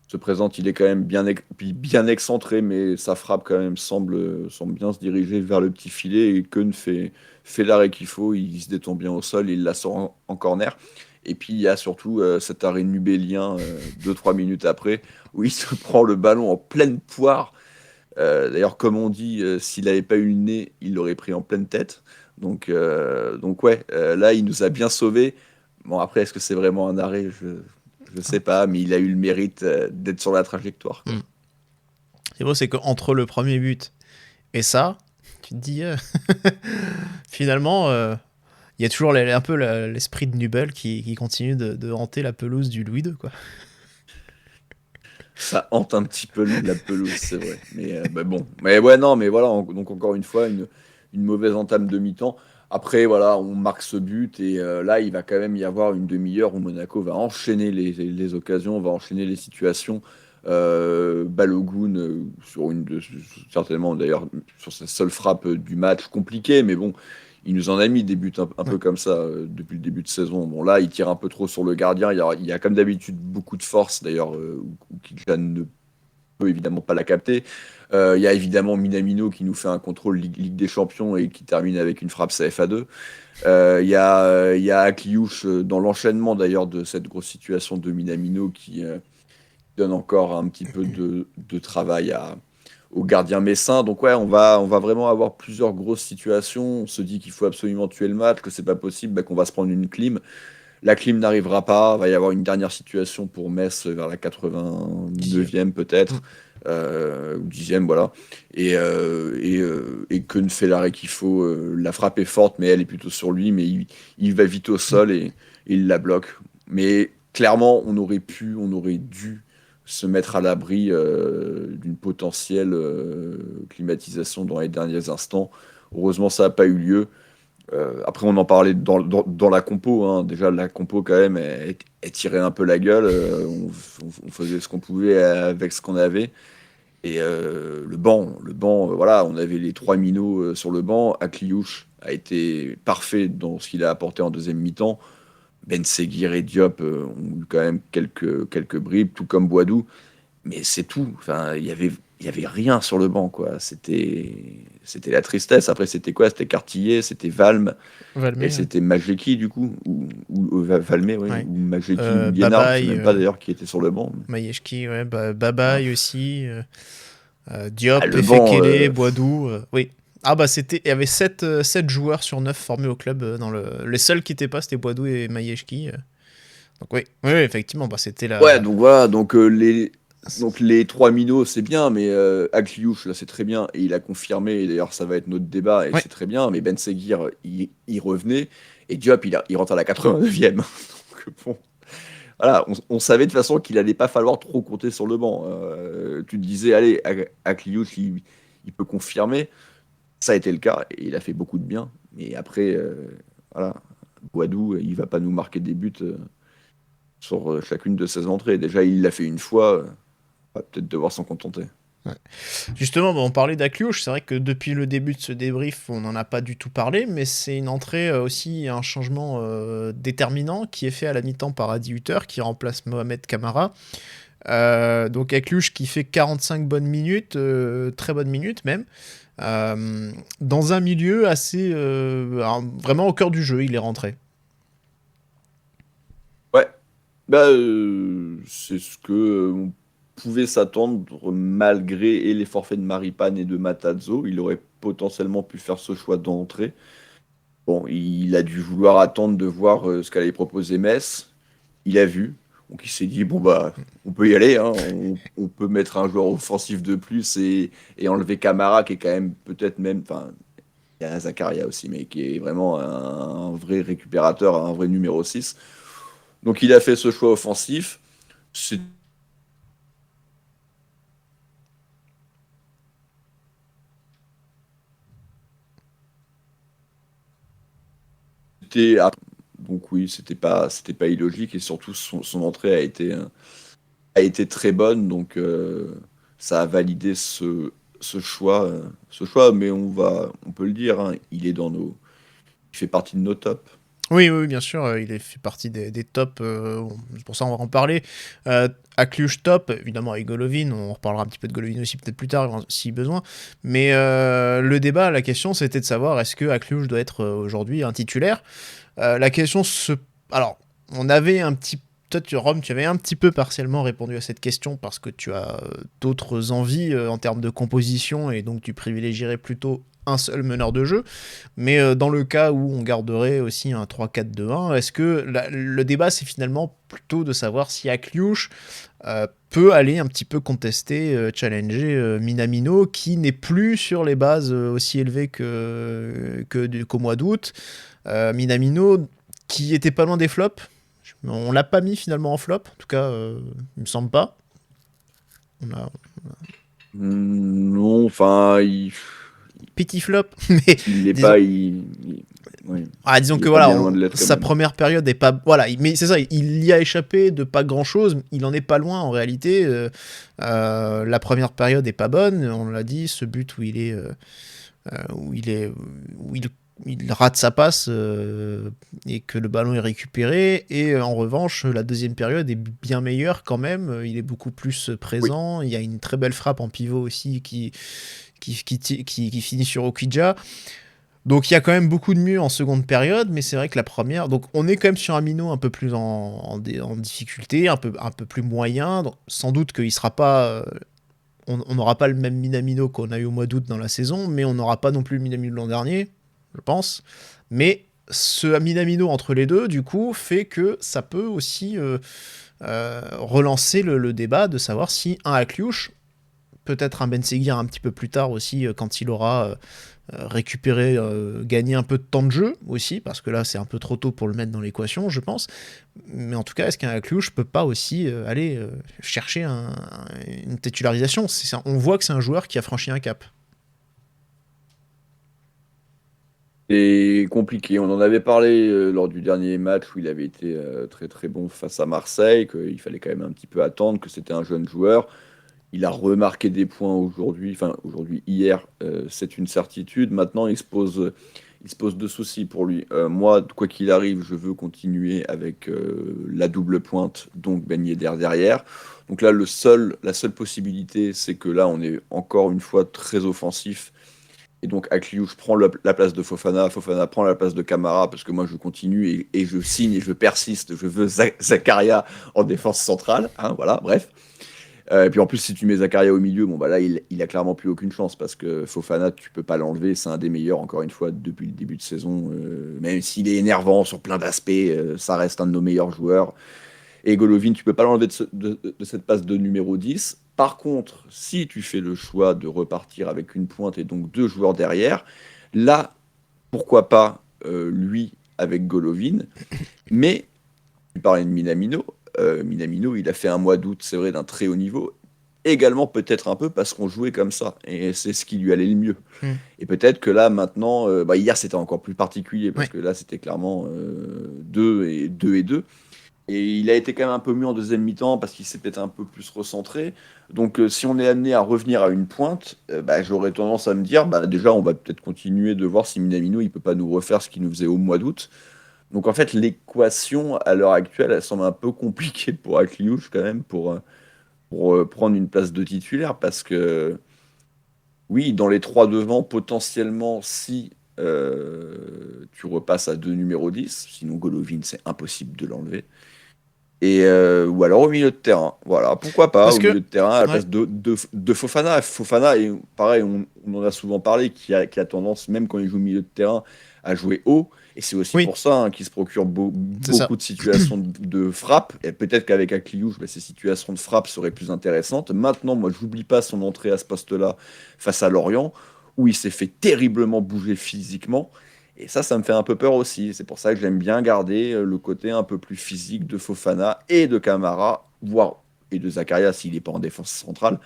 se présente, il est quand même bien excentré, mais sa frappe quand même semble bien se diriger vers le petit filet, et Keun fait l'arrêt qu'il faut, il se détend bien au sol, il la sort en corner. Et puis il y a surtout cet arrêt nubélien 2-3 minutes après, où il se prend le ballon en pleine poire. D'ailleurs, comme on dit, s'il n'avait pas eu le nez, il l'aurait pris en pleine tête. Donc ouais, là, il nous a bien sauvés. Bon, après, est-ce que c'est vraiment un arrêt? Je sais pas, mais il a eu le mérite d'être sur la trajectoire, quoi. C'est beau, c'est qu'entre le premier but et ça, tu te dis, finalement, il y a toujours un peu l'esprit de Nubel qui continue de hanter la pelouse du Louis II, quoi. Ça hante un petit peu la pelouse, c'est vrai. Mais bon. Mais ouais, non, mais voilà, donc encore une fois, une mauvaise entame de mi-temps. Après, voilà, on marque ce but et là, il va quand même y avoir une demi-heure où Monaco va enchaîner les occasions, va enchaîner les situations. Balogun, certainement d'ailleurs, sur sa seule frappe du match, compliqué, mais bon, il nous en a mis des buts un peu comme ça depuis le début de saison. Bon, là, il tire un peu trop sur le gardien. Il y a comme d'habitude beaucoup de force, d'ailleurs, où Kylian ne peut évidemment pas la capter. Il y a évidemment Minamino qui nous fait un contrôle Ligue des Champions et qui termine avec une frappe CFA2. Il y a Akliouche dans l'enchaînement d'ailleurs de cette grosse situation de Minamino qui donne encore un petit peu de travail au gardien messin. Donc ouais, on va vraiment avoir plusieurs grosses situations. On se dit qu'il faut absolument tuer le match, que c'est pas possible, qu'on va se prendre une clim. La clim n'arrivera pas. Il va y avoir une dernière situation pour Metz vers la 89e peut-être, ou 10e, voilà. Et Keun fait l'arrêt qu'il faut. La frappe est forte, mais elle est plutôt sur lui. Mais il va vite au sol et il la bloque. Mais clairement, on aurait dû se mettre à l'abri d'une potentielle climatisation dans les derniers instants. Heureusement, ça n'a pas eu lieu. Après, on en parlait dans la compo, hein. Déjà, la compo, quand même, elle tirait un peu la gueule. On faisait ce qu'on pouvait avec ce qu'on avait. Et le banc, voilà, on avait les 3 minots sur le banc. Akliouche a été parfait dans ce qu'il a apporté en deuxième mi-temps. Ben Seguir et Diop ont eu quand même quelques bribes, tout comme Boadou, mais c'est tout. Enfin, il y avait rien sur le banc, quoi. C'était la tristesse. Après, c'était quoi? C'était Cartillet, c'était Valme, et c'était Majeki du coup, ou Valmé, ouais, ou Majeki, ou Liénard, je sais même pas d'ailleurs qui était sur le banc. Majeki, ouais, Babaï aussi, Diop, le banc, Efekele, Boadou, oui. Ah bah il y avait 7 joueurs sur 9 formés au club. Les seuls qui n'étaient pas, c'était Boadou et Majeki. Donc oui, effectivement, c'était la... Ouais, donc voilà, donc les 3 minots, c'est bien, mais Akliouche, là, c'est très bien, et il a confirmé, et d'ailleurs, ça va être notre débat, et c'est très bien, mais Ben Seguir, il revenait, et Diop, il rentre à la 89e. Donc bon, voilà, on savait de toute façon qu'il allait pas falloir trop compter sur le banc. Tu te disais, allez, Akliouche, il peut confirmer. Ça a été le cas, et il a fait beaucoup de bien. Mais après, voilà, Boadou, il va pas nous marquer des buts sur chacune de ses entrées. Déjà, il l'a fait une fois, on va peut-être devoir s'en contenter. Justement, on parlait d'Akliouche, c'est vrai que depuis le début de ce débrief, on n'en a pas du tout parlé, mais c'est une entrée aussi, un changement déterminant qui est fait à la mi-temps par Adi Hutter, qui remplace Mohamed Kamara. Donc Akliouche qui fait 45 bonnes minutes, très bonnes minutes même, dans un milieu assez... vraiment au cœur du jeu, il est rentré. Ouais, c'est ce que on pouvait s'attendre malgré et les forfaits de Maripane et de Matarazzo. Il aurait potentiellement pu faire ce choix d'entrée. Bon, il a dû vouloir attendre de voir ce qu'allait proposer Metz. Il a vu. Donc il s'est dit, bon bah, on peut y aller, hein. On peut mettre un joueur offensif de plus et enlever Camara, qui est quand même peut-être même... Enfin, il y a Zakaria aussi, mais qui est vraiment un vrai récupérateur, un vrai numéro 6. Donc il a fait ce choix offensif. Donc oui, c'était pas illogique et surtout son entrée a été très bonne, donc ça a validé ce choix, mais on peut le dire, hein, il fait partie de nos tops. Oui, bien sûr, il fait partie des tops, pour ça on va en parler. Akliouche top, évidemment avec Golovin, on reparlera un petit peu de Golovin aussi peut-être plus tard si besoin, mais le débat, la question c'était de savoir est-ce que Akliouche doit être aujourd'hui un titulaire. La question alors, on avait un petit... Toi, Rome, tu avais un petit peu partiellement répondu à cette question parce que tu as d'autres envies en termes de composition et donc tu privilégierais plutôt un seul meneur de jeu. Mais dans le cas où on garderait aussi un 3-4-2-1, est-ce que le débat, c'est finalement plutôt de savoir si Akliouche peut aller un petit peu contester, challenger Minamino, qui n'est plus sur les bases aussi élevées qu'au mois d'août. Minamino, qui était pas loin des flops. On l'a pas mis finalement en flop, en tout cas, il me semble pas. Non, enfin, petit flop, mais il n'est disons... pas. disons que voilà, sa première période est pas. Voilà, mais c'est ça, il y a échappé de pas grand chose. Il en est pas loin en réalité. La première période est pas bonne. On l'a dit, ce but où il rate sa passe et que le ballon est récupéré, et en revanche la deuxième période est bien meilleure quand même, il est beaucoup plus présent, il y a une très belle frappe en pivot aussi qui finit sur Okidja, donc il y a quand même beaucoup de mieux en seconde période, mais c'est vrai que la première, donc on est quand même sur un Minot un peu plus en difficulté, un peu plus moyen, donc sans doute qu'il sera pas... on n'aura pas le même Minamino qu'on a eu au mois d'août dans la saison, mais on n'aura pas non plus le Minamino de l'an dernier, je pense, mais ce Minamino entre les deux, du coup, fait que ça peut aussi relancer le débat de savoir si un Akliouche, peut-être un Ben Seguir un petit peu plus tard aussi, quand il aura récupéré, gagné un peu de temps de jeu aussi, parce que là c'est un peu trop tôt pour le mettre dans l'équation, je pense, mais en tout cas, est-ce qu'un Akliouche peut pas aussi aller chercher une titularisation? On voit que c'est un joueur qui a franchi un cap. C'est compliqué. On en avait parlé lors du dernier match où il avait été très très bon face à Marseille, qu'il fallait quand même un petit peu attendre, que c'était un jeune joueur. Il a remarqué des points hier, c'est une certitude. Maintenant, il se pose deux soucis pour lui. Moi, quoi qu'il arrive, je veux continuer avec la double pointe, donc Ben Yedder derrière. Donc là, la seule possibilité, c'est que là, on est encore une fois très offensif. Et donc Akliouche prend la place de Fofana prend la place de Camara, parce que moi je continue et je signe et je persiste, je veux Zakaria en défense centrale, hein, voilà, bref. Et puis en plus, si tu mets Zakaria au milieu, bon bah là il a clairement plus aucune chance, parce que Fofana, tu peux pas l'enlever, c'est un des meilleurs encore une fois depuis le début de saison, même s'il est énervant sur plein d'aspects, ça reste un de nos meilleurs joueurs. Et Golovin, tu peux pas l'enlever de cette passe de numéro 10. Par contre, si tu fais le choix de repartir avec une pointe et donc deux joueurs derrière, là, pourquoi pas lui avec Golovin. Mais, tu parlais de Minamino. Minamino, il a fait un mois d'août, c'est vrai, d'un très haut niveau. Également peut-être un peu parce qu'on jouait comme ça. Et c'est ce qui lui allait le mieux. Et peut-être que là, maintenant... hier, c'était encore plus particulier, parce que là, c'était clairement 2 et 2. Et il a été quand même un peu mieux en deuxième mi-temps parce qu'il s'est peut-être un peu plus recentré. Donc, si on est amené à revenir à une pointe, j'aurais tendance à me dire, déjà, on va peut-être continuer de voir si Minamino, il peut pas nous refaire ce qu'il nous faisait au mois d'août. Donc, en fait, l'équation, à l'heure actuelle, elle semble un peu compliquée pour Akliouche, quand même, pour prendre une place de titulaire. Parce que, oui, dans les trois devant, potentiellement, si tu repasses à 2 numéros 10, sinon Golovin, c'est impossible de l'enlever. Ou alors au milieu de terrain. Voilà, pourquoi pas, milieu de terrain, à la place de Fofana. Fofana, et pareil, on en a souvent parlé, qui a tendance, même quand il joue au milieu de terrain, à jouer haut. Et c'est aussi pour ça qu'il se procure beaucoup de situations de frappe. Et peut-être qu'avec Akliouche, ces situations de frappe seraient plus intéressantes. Maintenant, moi, je n'oublie pas son entrée à ce poste-là face à Lorient, où il s'est fait terriblement bouger physiquement. Et ça me fait un peu peur aussi. C'est pour ça que j'aime bien garder le côté un peu plus physique de Fofana et de Camara, et de Zakaria s'il n'est pas en défense centrale.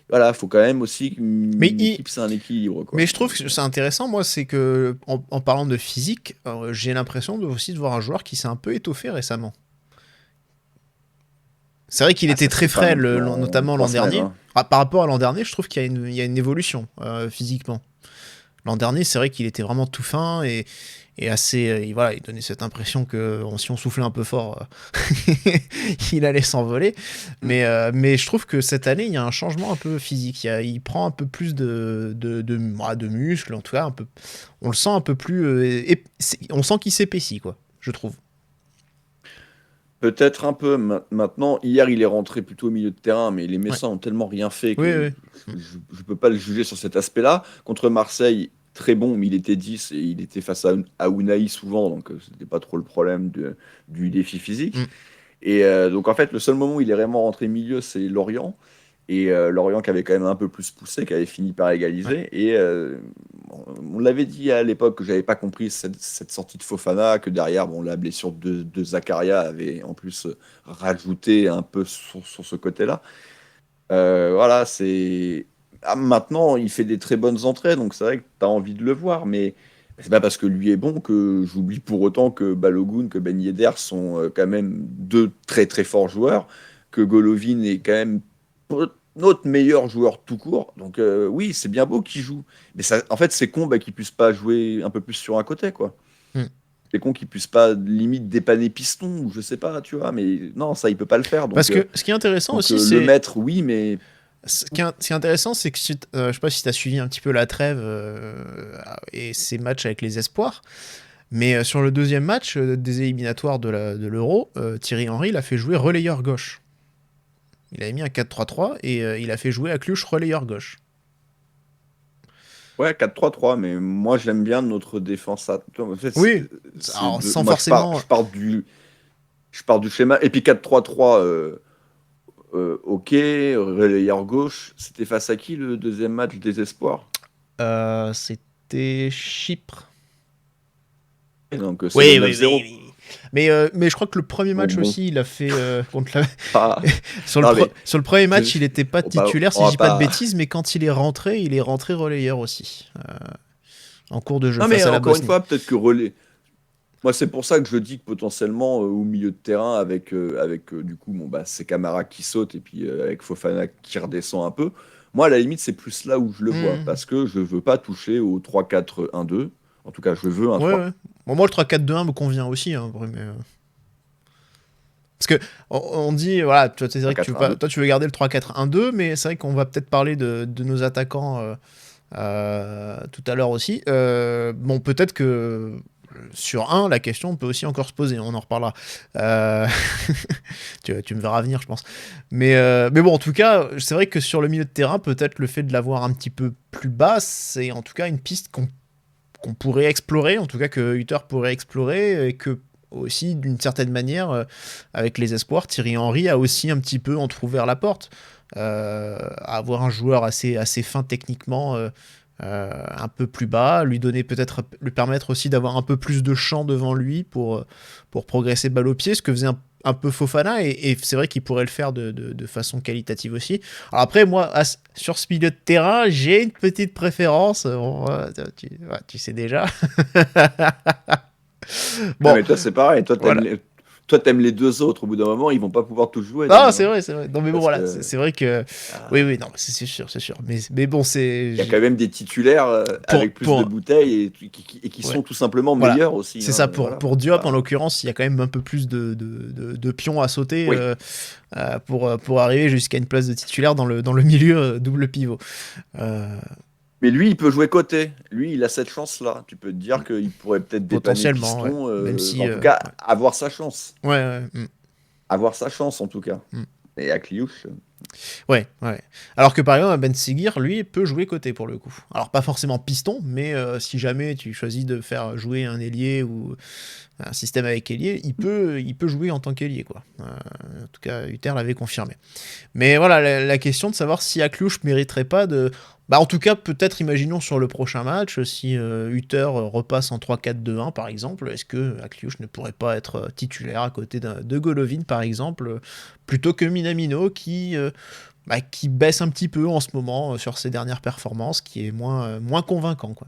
Voilà, il faut quand même aussi qu'une équipe, c'est un équilibre. Quoi. Mais je trouve que c'est intéressant, moi, c'est que en parlant de physique, j'ai l'impression aussi de voir un joueur qui s'est un peu étoffé récemment. C'est vrai qu'il était très frais, notamment l'an dernier. Par rapport à l'an dernier, je trouve qu'il y a une évolution physiquement. L'an dernier, c'est vrai qu'il était vraiment tout fin et assez... il donnait cette impression que si on soufflait un peu fort, il allait s'envoler. Mais je trouve que cette année, il y a un changement un peu physique. Il prend un peu plus de muscles, en tout cas. On le sent un peu plus... on sent qu'il s'épaissit, quoi, je trouve. Peut-être un peu maintenant. Hier, il est rentré plutôt au milieu de terrain, mais les Messins ont tellement rien fait que je peux pas le juger sur cet aspect-là. Contre Marseille, très bon, mais il était 10 et il était face à Unai souvent, donc c'était pas trop le problème du défi physique. Et donc en fait, le seul moment où il est vraiment rentré milieu, c'est Lorient. Et Lorient qui avait quand même un peu plus poussé, qui avait fini par égaliser. Et on l'avait dit à l'époque que j'avais pas compris cette sortie de Fofana, que derrière, la blessure de Zakaria avait en plus rajouté un peu sur ce côté-là. Voilà, c'est... maintenant, il fait des très bonnes entrées, donc c'est vrai que tu as envie de le voir, mais c'est pas parce que lui est bon que j'oublie pour autant que Balogun, que Ben Yedder sont quand même deux très très forts joueurs, que Golovin est quand même notre meilleur joueur tout court. Donc oui, c'est bien beau qu'il joue. Mais ça, en fait, c'est con qu'il puisse pas jouer un peu plus sur un côté, quoi. C'est con qu'il puisse pas limite dépanner piston, ou je sais pas, tu vois. Mais non, ça, il peut pas le faire. Donc, parce que ce qui est intéressant aussi, c'est... Le mettre, oui, mais... Ce qui est intéressant, c'est que je sais pas si tu as suivi un petit peu la trêve et ses matchs avec les espoirs, mais sur le deuxième match des éliminatoires de l'Euro, Thierry Henry l'a fait jouer relayeur gauche. Il avait mis un 4-3-3 et il a fait jouer Akliouche relayeur gauche. Ouais, 4-3-3, mais moi j'aime bien notre défense. En fait, oui, alors, sans moi, forcément... Je pars du schéma, et puis 4-3-3... ok, relayeur gauche. C'était face à qui le deuxième match des espoirs? C'était Chypre. Et donc, c'est 9-0. Oui. Mais je crois que le premier match aussi, il a fait contre la... sur le premier match, il n'était pas titulaire, si je dis pas de bêtises, mais quand il est rentré relayeur aussi. En cours de jeu. Non, mais face à la encore Bosnie. une fois, peut-être que relais. Moi, c'est pour ça que je dis que potentiellement, au milieu de terrain, avec du coup, c'est Camara qui saute et puis avec Fofana qui redescend un peu. Moi, à la limite, c'est plus là où je le vois, parce que je veux pas toucher au 3-4-1-2. En tout cas, je veux un 3. Ouais. Bon, moi, le 3-4-2-1 me convient aussi. Hein, mais... Parce que on dit, voilà, c'est vrai que toi, tu veux garder le 3-4-1-2, mais c'est vrai qu'on va peut-être parler de nos attaquants tout à l'heure aussi. Bon, peut-être que sur la question peut aussi encore se poser, on en reparlera. Tu me verras venir, je pense. Mais bon, en tout cas, c'est vrai que sur le milieu de terrain, peut-être le fait de l'avoir un petit peu plus bas, c'est en tout cas une piste qu'on pourrait explorer, en tout cas que Hutter pourrait explorer, et que aussi, d'une certaine manière, avec les espoirs, Thierry Henry a aussi un petit peu entrouvert la porte. Avoir un joueur assez fin techniquement, un peu plus bas, lui permettre aussi d'avoir un peu plus de champ devant lui pour progresser balle au pied, ce que faisait un peu Fofana, et c'est vrai qu'il pourrait le faire de façon qualitative aussi. Alors après, moi, sur ce milieu de terrain, j'ai une petite préférence, tu sais déjà. Bon, mais toi, c'est pareil, toi, toi, t'aimes les deux autres. Au bout d'un moment, ils vont pas pouvoir tous jouer. Non, c'est vrai. Non, mais bon, Parce voilà, que- c'est vrai que. Oui, non, c'est sûr. Mais bon, c'est. Il y a quand même des titulaires avec plus de bouteilles et qui sont tout simplement meilleurs aussi. C'est ça, pour Diop, en l'occurrence, il y a quand même un peu plus de pions à sauter pour arriver jusqu'à une place de titulaire dans le milieu double pivot. Mais lui, il peut jouer côté. Lui, il a cette chance-là. Tu peux te dire qu'il pourrait peut-être dépanner Potentiellement, Piston, même si, en tout cas, avoir sa chance. Ouais. Avoir sa chance, en tout cas. Et à Kliouche... Ouais. Alors que par exemple, Ben Seguir, lui, peut jouer côté pour le coup. Alors pas forcément piston, mais si jamais tu choisis de faire jouer un ailier ou un système avec ailier, il peut jouer en tant qu'ailier, quoi. En tout cas, Hutter l'avait confirmé. Mais voilà, la question de savoir si Aklouche mériterait pas de... Bah en tout cas, peut-être, imaginons sur le prochain match, si Hutter repasse en 3-4-2-1 par exemple, est-ce que Aklouche ne pourrait pas être titulaire à côté de Golovin par exemple, plutôt que Minamino qui baisse un petit peu en ce moment sur ses dernières performances, qui est moins convaincant, quoi.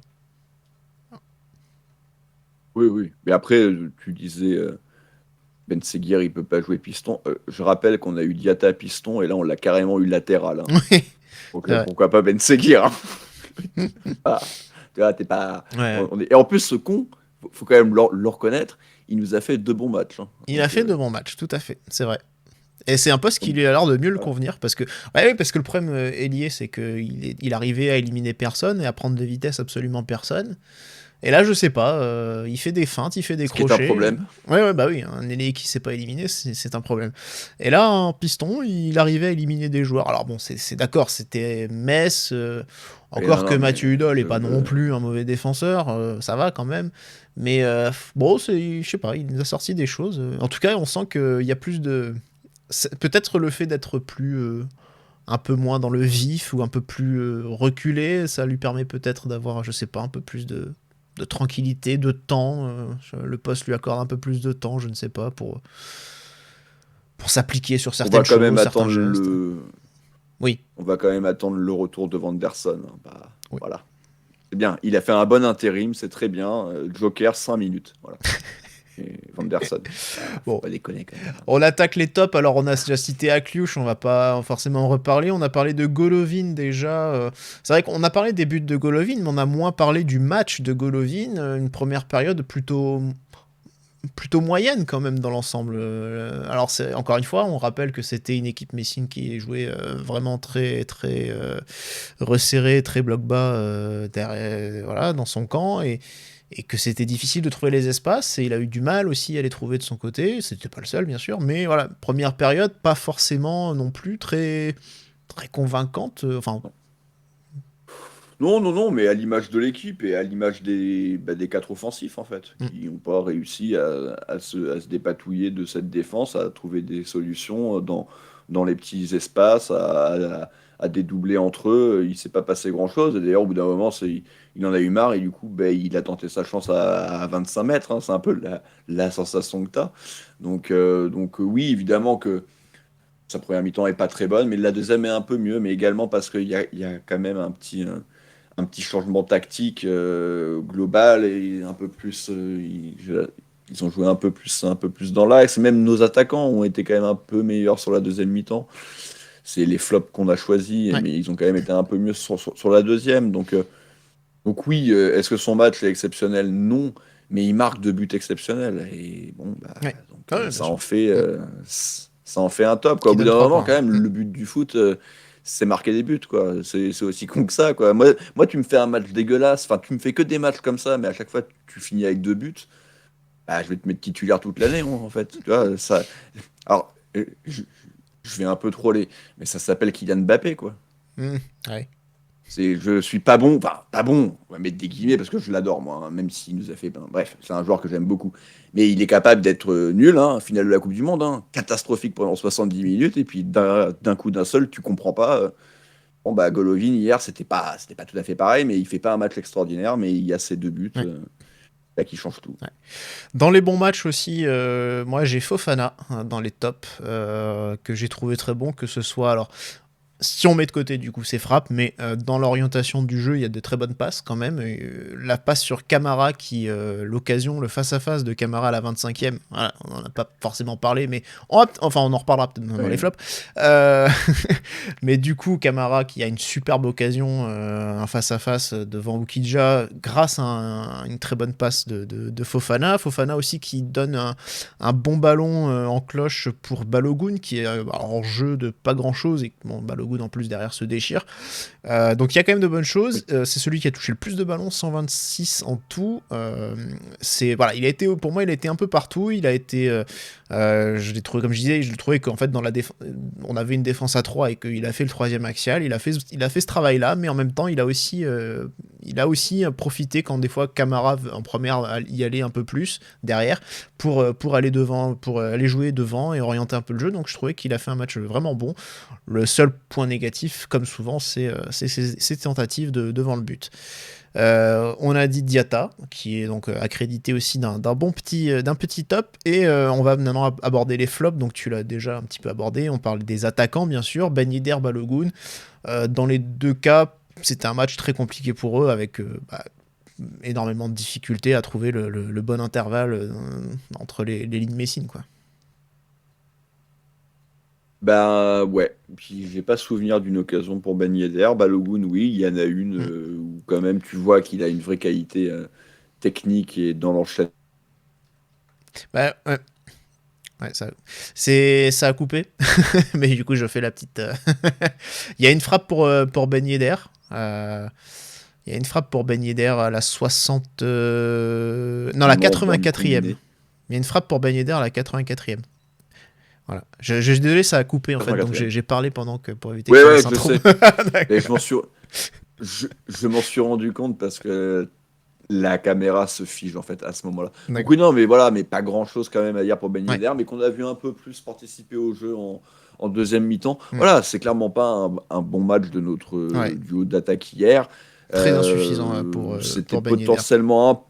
Oui. Mais après, tu disais, Ben Seguir, il peut pas jouer piston. Je rappelle qu'on a eu Diatta piston et là, on l'a carrément eu latéral. Hein. Oui. Donc pourquoi pas Ben Seguir hein. Tu vois, t'es pas... Et en plus, ce con, faut quand même le reconnaître, il nous a fait 2 bons matchs. Hein. Il a fait 2 bons matchs, tout à fait, c'est vrai. Et c'est un poste qui lui a l'air de mieux le convenir, parce que le problème ailier, c'est qu'il arrivait à éliminer personne et à prendre de vitesse absolument personne. Et là, je sais pas, il fait des feintes, il fait des crochets. C'est un problème. Oui, un ailier qui s'est pas éliminé, c'est un problème. Et là, en piston, il arrivait à éliminer des joueurs. Alors bon, c'est d'accord, c'était Metz, que Mathieu Hudol est pas non plus un mauvais défenseur, ça va quand même. Mais bon, je sais pas, il nous a sorti des choses. En tout cas, on sent qu'il y a plus de... Peut-être le fait d'être plus... un peu moins dans le vif ou un peu plus reculé, ça lui permet peut-être d'avoir, je sais pas, un peu plus de tranquillité, de temps. Le poste lui accorde un peu plus de temps, je ne sais pas, pour s'appliquer sur certaines choses. On va quand même attendre Oui. On va quand même attendre le retour de Vanderson. Oui. Voilà. C'est bien. Il a fait un bon intérim, c'est très bien. Joker, 5 minutes. Voilà. Vanderson. Bon, pas déconner quand même. On attaque les tops. Alors, on a déjà cité Akliouche, on va pas forcément en reparler. On a parlé de Golovin déjà. C'est vrai qu'on a parlé des buts de Golovin, mais on a moins parlé du match de Golovin. Une première période plutôt moyenne quand même dans l'ensemble. Alors, encore une fois, on rappelle que c'était une équipe Messine qui jouait vraiment très, très resserrée, très bloc bas derrière, dans son camp. Et que c'était difficile de trouver les espaces, et il a eu du mal aussi à les trouver de son côté. C'était pas le seul, bien sûr, mais voilà, première période, pas forcément non plus très, très convaincante. Non, mais à l'image de l'équipe et à l'image des 4 offensifs, en fait, qui n'ont pas réussi à se dépatouiller de cette défense, à trouver des solutions dans les petits espaces, à dédoubler entre eux. Il ne s'est pas passé grand-chose. Et d'ailleurs, au bout d'un moment, il en a eu marre et du coup, il a tenté sa chance à 25 mètres. Hein. C'est un peu la sensation que tu as. Donc oui, évidemment que sa première mi-temps n'est pas très bonne, mais la deuxième est un peu mieux, mais également parce qu'il y a quand même un petit changement tactique global et un peu plus... ils ont joué un peu plus dans l'axe. Même nos attaquants ont été quand même un peu meilleurs sur la deuxième mi-temps. C'est les flops qu'on a choisis, mais ils ont quand même été un peu mieux sur la deuxième. Donc oui, est-ce que son match est exceptionnel? Non, mais il marque 2 buts exceptionnels. Et bon, ça en fait un top. Quoi. Au bout d'un moment, quand même, le but du foot, c'est marquer des buts. Quoi. C'est aussi con que ça. Quoi. Moi, tu me fais un match dégueulasse. Enfin, tu me fais que des matchs comme ça, mais à chaque fois, tu finis avec 2 buts. Je vais te mettre titulaire toute l'année, en fait. Tu vois, ça... Alors, je vais un peu troller, mais ça s'appelle Kylian Mbappé, quoi. Ouais. Je suis pas bon, on va mettre des guillemets parce que je l'adore, moi, hein, même s'il nous a fait... bref, c'est un joueur que j'aime beaucoup. Mais il est capable d'être nul, hein, finale de la Coupe du Monde, hein, catastrophique pendant 70 minutes, et puis d'un coup d'un seul, tu comprends pas. Golovin, hier, c'était pas tout à fait pareil, mais il fait pas un match extraordinaire, mais il y a ces 2 buts... qui change tout. Ouais. Dans les bons matchs aussi, moi j'ai Fofana dans les tops, que j'ai trouvé très bon, que ce soit... Alors, si on met de côté du coup ses frappes, mais dans l'orientation du jeu, il y a de très bonnes passes quand même. La passe sur Camara, l'occasion, le face-à-face de Camara à la 25e, voilà, on n'en a pas forcément parlé, mais on en reparlera peut-être dans les flops. Mais du coup, Camara qui a une superbe occasion, un face-à-face devant Ukidja, grâce à une très bonne passe de Fofana. Fofana aussi qui donne un bon ballon en cloche pour Balogun, qui est en jeu de pas grand-chose, et bon, Balogun en plus derrière se déchire. Donc il y a quand même de bonnes choses. C'est celui qui a touché le plus de ballons, 126 en tout. Voilà, pour moi, il a été un peu partout. Il a été, je l'ai trouvé, comme je disais, je le trouvais qu'en fait on avait une défense à 3 et qu'il a fait le troisième axial. Il a fait ce travail-là, mais en même temps, il a aussi profité quand des fois Camara en première y allait un peu plus derrière pour aller devant, pour aller jouer devant et orienter un peu le jeu. Donc je trouvais qu'il a fait un match vraiment bon. Le seul point négatif, comme souvent, c'est ses tentatives devant le but. On a dit Diatta, qui est donc accrédité aussi d'un petit top, et on va maintenant aborder les flops. Donc tu l'as déjà un petit peu abordé. On parle des attaquants, bien sûr, Ben Yedder, Balogun. Dans les deux cas, c'était un match très compliqué pour eux, avec énormément de difficultés à trouver le bon intervalle entre les lignes messines, quoi. Ben ouais, puis j'ai pas souvenir d'une occasion pour Ben Yedder. Balogun, oui, il y en a une où quand même tu vois qu'il a une vraie qualité technique et dans l'enchaînement. Bah, ouais, ça a coupé, mais du coup je fais la petite... Il y a une frappe pour Ben Yedder. Il y a une frappe pour Ben Yedder à la 60... Non, la 84e. Il y a une frappe pour Ben Yedder à la 84e. Voilà. Je suis désolé, ça a coupé en fait, donc j'ai parlé pendant que pour éviter que ça s'intro. Et je m'en suis rendu compte parce que la caméra se fige en fait à ce moment-là. Donc oui, non, mais voilà, mais pas grand-chose quand même à dire pour Ben Yedder, mais qu'on a vu un peu plus participer au jeu en deuxième mi-temps. Voilà, c'est clairement pas un bon match de notre duo d'attaque hier. Très insuffisant pour c'était Ben Yedder. Potentiellement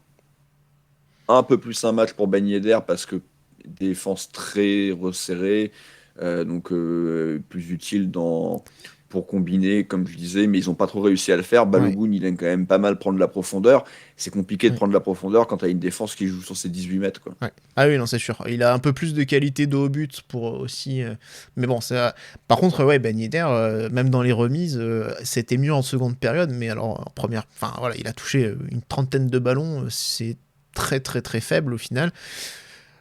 un peu plus un match pour Ben Yedder parce que défense très resserrée, donc plus utile pour combiner, comme je disais, mais ils n'ont pas trop réussi à le faire. Balogun, il aime quand même pas mal prendre de la profondeur. C'est compliqué de prendre de la profondeur quand tu as une défense qui joue sur ses 18 mètres. Quoi. Ouais. Ah oui, non, c'est sûr. Il a un peu plus de qualité de haut but pour aussi... Mais bon, ça... Par contre, Ben Yedder, même dans les remises, c'était mieux en seconde période, mais alors en première... Enfin, voilà, il a touché une trentaine de ballons, c'est très très très faible au final.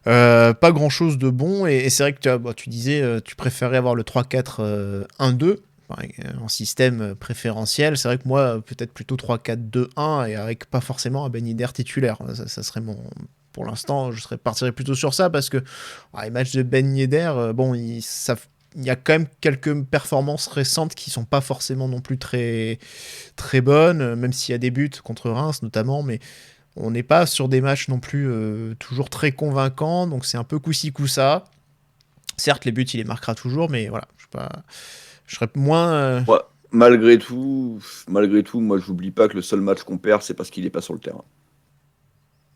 Pas grand chose de bon, et c'est vrai que tu disais tu préférais avoir le 3-4-1-2 en système préférentiel. C'est vrai que moi peut-être plutôt 3-4-2-1 et avec pas forcément un Ben Yedder titulaire. Ça serait pour l'instant je partirais plutôt sur ça, parce que les matchs de Ben Yedder, il y a quand même quelques performances récentes qui sont pas forcément non plus très très bonnes, même s'il y a des buts contre Reims notamment, mais on n'est pas sur des matchs non plus toujours très convaincants, donc c'est un peu coup-ci, coup-ça. Certes, les buts, il les marquera toujours, mais voilà, je serais moins... Ouais, malgré tout, moi, j'oublie pas que le seul match qu'on perd, c'est parce qu'il n'est pas sur le terrain.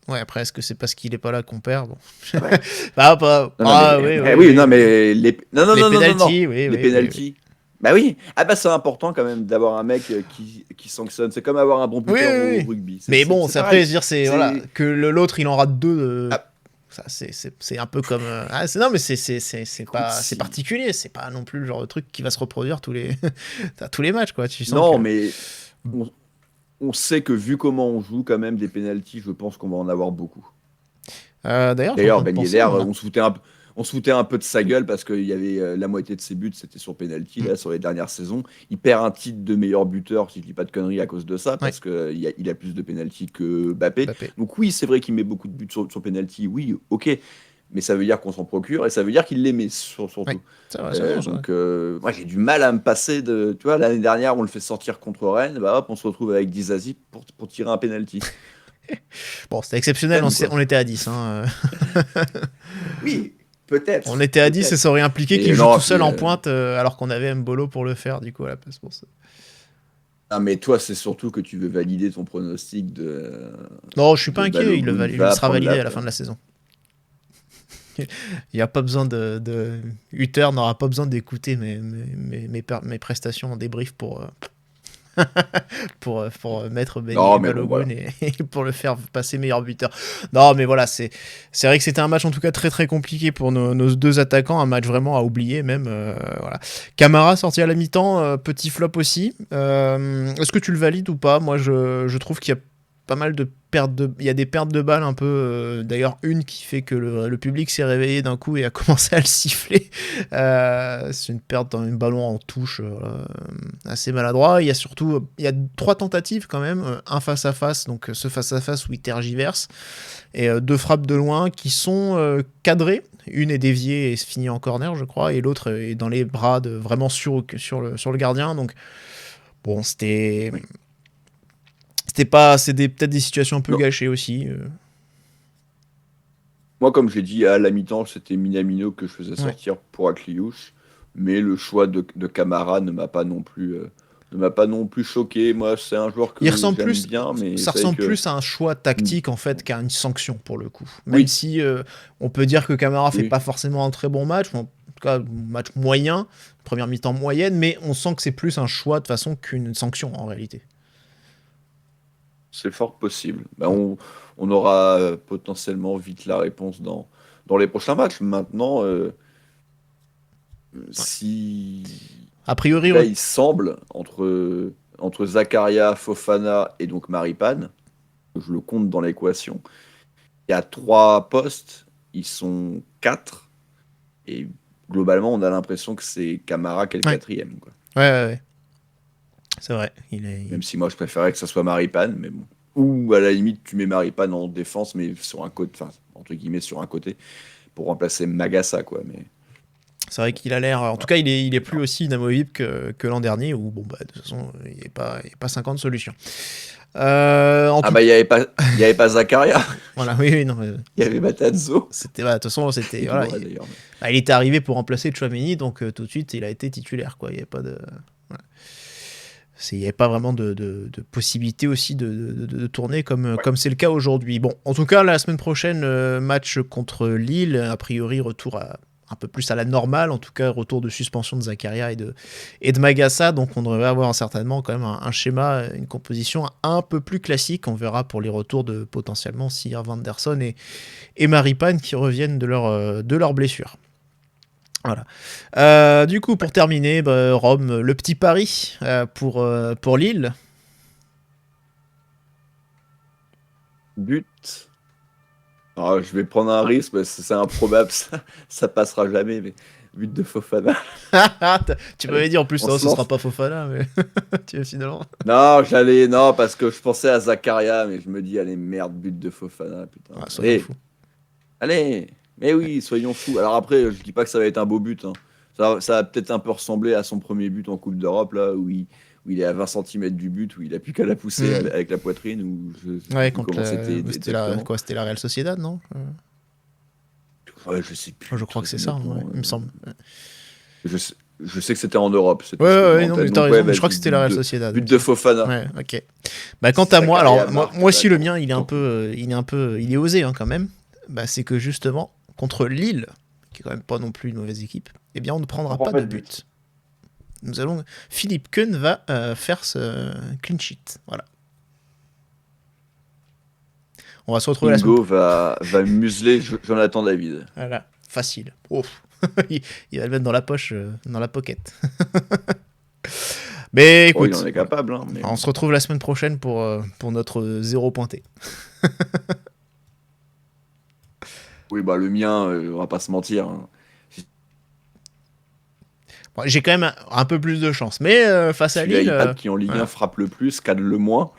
Ouais, après, est-ce que c'est parce qu'il n'est pas là qu'on perd? Bon. Ouais. Oui, non, mais les pénaltys, les pénaltys. Bah oui, c'est important quand même d'avoir un mec qui sanctionne. C'est comme avoir un bon buteur au rugby. Mais bon, c'est après, je veux dire, voilà, que l'autre il en rate deux. Ça, c'est un peu comme. Non, mais c'est particulier. C'est pas non plus le genre de truc qui va se reproduire tous les matchs, quoi. Tu sens non, mais on sait que vu comment on joue, quand même, des pénaltys, je pense qu'on va en avoir beaucoup. D'ailleurs, Ben Yedder, on se foutait un peu de sa gueule parce qu'il y avait la moitié de ses buts, c'était sur penalty là, sur les dernières saisons. Il perd un titre de meilleur buteur, si je dis pas de conneries, à cause de ça, parce qu'il a plus de penalty que Mbappé. Donc oui, c'est vrai qu'il met beaucoup de buts sur penalty, oui, ok. Mais ça veut dire qu'on s'en procure et ça veut dire qu'il les met surtout. Ouais, c'est vrai. Donc moi j'ai du mal à me passer de... Tu vois, l'année dernière, on le fait sortir contre Rennes, hop, on se retrouve avec Dizazi pour tirer un penalty. Bon, c'était exceptionnel, on était à 10. Hein. Oui. Peut-être. On était à 10 et ça aurait impliqué qu'il joue tout seul en pointe alors qu'on avait Mbolo pour le faire, du coup, à la place pour ça. Ah, mais toi, c'est surtout que tu veux valider ton pronostic de. Non, je suis pas inquiet, il sera validé à la fin de la saison. Il n'y a pas besoin Hutter n'aura pas besoin d'écouter mes prestations en débrief pour mettre Benny Balogun voilà. et pour le faire passer meilleur buteur. Non, mais voilà, c'est vrai que c'était un match en tout cas très très compliqué pour nos deux attaquants, un match vraiment à oublier même. Voilà. Camara sorti à la mi-temps, petit flop aussi. Est-ce que tu le valides ou pas ? Moi, je trouve qu'il y a pas mal de il y a des pertes de balles un peu, d'ailleurs une qui fait que le public s'est réveillé d'un coup et a commencé à le siffler. C'est une perte dans un ballon en touche assez maladroit. Il y a 3 tentatives quand même, un face à face, donc ce face à face où il tergiverse, et 2 frappes de loin qui sont cadrées. Une est déviée et se finit en corner, je crois, et l'autre est dans les bras vraiment sur le gardien. Donc bon, c'était peut-être des situations un peu gâchées aussi. Moi, comme j'ai dit, à la mi-temps, c'était Minamino que je faisais sortir pour Akliouche, mais le choix de Camara ne m'a pas non plus choqué. Moi, c'est un joueur que j'aime bien, mais ça ressemble plus à un choix tactique en fait qu'à une sanction pour le coup. Même si on peut dire que Camara fait pas forcément un très bon match, en tout cas un match moyen, première mi-temps moyenne, mais on sent que c'est plus un choix de façon qu'une sanction en réalité. C'est fort possible. On aura potentiellement vite la réponse dans les prochains matchs. Maintenant, si a priori, là, il semble entre Zakaria, Fofana et donc Maripane, je le compte dans l'équation, il y a 3 postes, ils sont 4, et globalement, on a l'impression que c'est Camara qui est le 4e. Quoi. Ouais. C'est vrai. Même si moi, je préférais que ça soit Maripane, mais bon. Ou à la limite, tu mets Maripane en défense, mais sur un côté, enfin, entre guillemets, sur un côté, pour remplacer Magassa, quoi. Mais c'est vrai qu'il a l'air. En tout cas, il est plus aussi inamovible que l'an dernier, où bon, de toute façon, il n'y a pas 50 solutions. Il n'y avait pas Zakaria. Voilà, oui, non. Il y avait Matazzo. De toute façon, c'était. Voilà, il était arrivé pour remplacer Tchouaméni, donc tout de suite, il a été titulaire, quoi. Il n'y avait pas de. Voilà. Il n'y avait pas vraiment de possibilité aussi de tourner comme c'est le cas aujourd'hui. Bon, en tout cas, la semaine prochaine, match contre Lille, a priori retour un peu plus à la normale, en tout cas retour de suspension de Zakaria et de Magassa, donc on devrait avoir certainement quand même un schéma, une composition un peu plus classique. On verra pour les retours de potentiellement Sir Vanderson et Maripane qui reviennent de leur blessure. Voilà. Du coup, pour terminer, Rome, le petit pari pour Lille. But. Alors, je vais prendre un risque, parce que c'est improbable, ça passera jamais, mais but de Fofana. Tu m'avais dit en plus, non, ce sera pas Fofana, mais tu es finalement. Non, parce que je pensais à Zakaria, mais je me dis, allez, merde, but de Fofana, putain. Soyons fous. Allez, mais oui, soyons fous. Alors après, je dis pas que ça va être un beau but. Hein. Ça va peut-être un peu ressembler à son premier but en Coupe d'Europe, là, où il est à 20 cm du but, où il a plus qu'à la pousser avec la poitrine. C'était la Real Sociedad, non ? Ouais, je sais plus. Je crois que c'est ça, il me semble. Je sais que c'était en Europe. Ouais, non, mais t'as raison, je crois que c'était la Real Sociedad. But de Fofana. Ouais, ok. Quant à moi, alors moi aussi le mien, il est osé quand même. C'est que justement, contre Lille, qui est quand même pas non plus une mauvaise équipe, eh bien on ne prendra pas de but. Philippe Keun va faire ce clean sheet. Voilà. On va se retrouver Ingo va museler Jonathan David. Voilà, facile. Il va le mettre dans la poche, dans la pocket. Mais écoute, il en est capable. Hein, mais... On se retrouve la semaine prochaine pour notre 0 pointé. Oui, le mien, on va pas se mentir. Hein. Bon, j'ai quand même un peu plus de chance, mais face à Lille... qui en Ligue 1 frappe le plus, cadre le moins.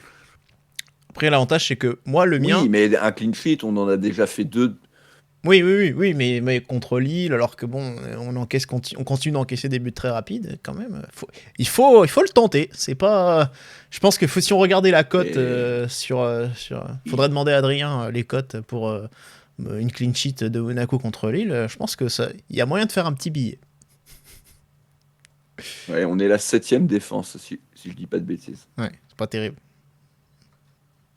Après, l'avantage, c'est que moi, le mien... Oui, mais un clean sheet, on en a déjà fait 2. Oui, mais contre Lille, alors que bon, on continue d'encaisser des buts très rapides, quand même. Il faut le tenter. C'est pas... Je pense que si on regardait la cote faudrait demander à Adrien les cotes pour une clean sheet de Monaco contre Lille. Je pense que il y a moyen de faire un petit billet. Ouais, on est la 7e défense, si je dis pas de bêtises. Ouais, c'est pas terrible.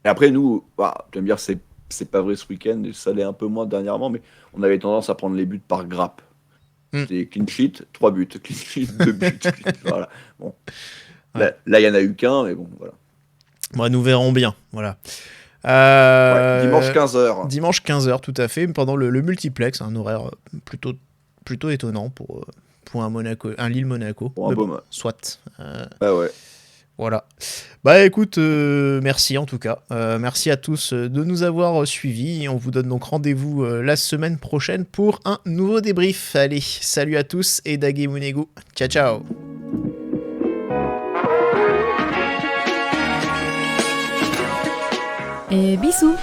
Et après, nous, tu vas me dire, c'est c'est pas vrai ce week-end, et ça l'est un peu moins dernièrement, mais on avait tendance à prendre les buts par grappe. C'était clean sheet, 3 buts, clean sheet, 2 buts, voilà. Bon. Ouais. Là, il y en a eu qu'un, mais bon, voilà. Bon, nous verrons bien, voilà. Dimanche 15h. Dimanche 15h, tout à fait, pendant le multiplex, un horaire plutôt étonnant pour un Lille-Monaco. Pour un beau match. Soit. Ah ouais. Voilà. Bah écoute, merci en tout cas. Merci à tous de nous avoir suivis. Et on vous donne donc rendez-vous la semaine prochaine pour un nouveau débrief. Allez, salut à tous et Dage Munegu. Ciao, ciao. Et bisous.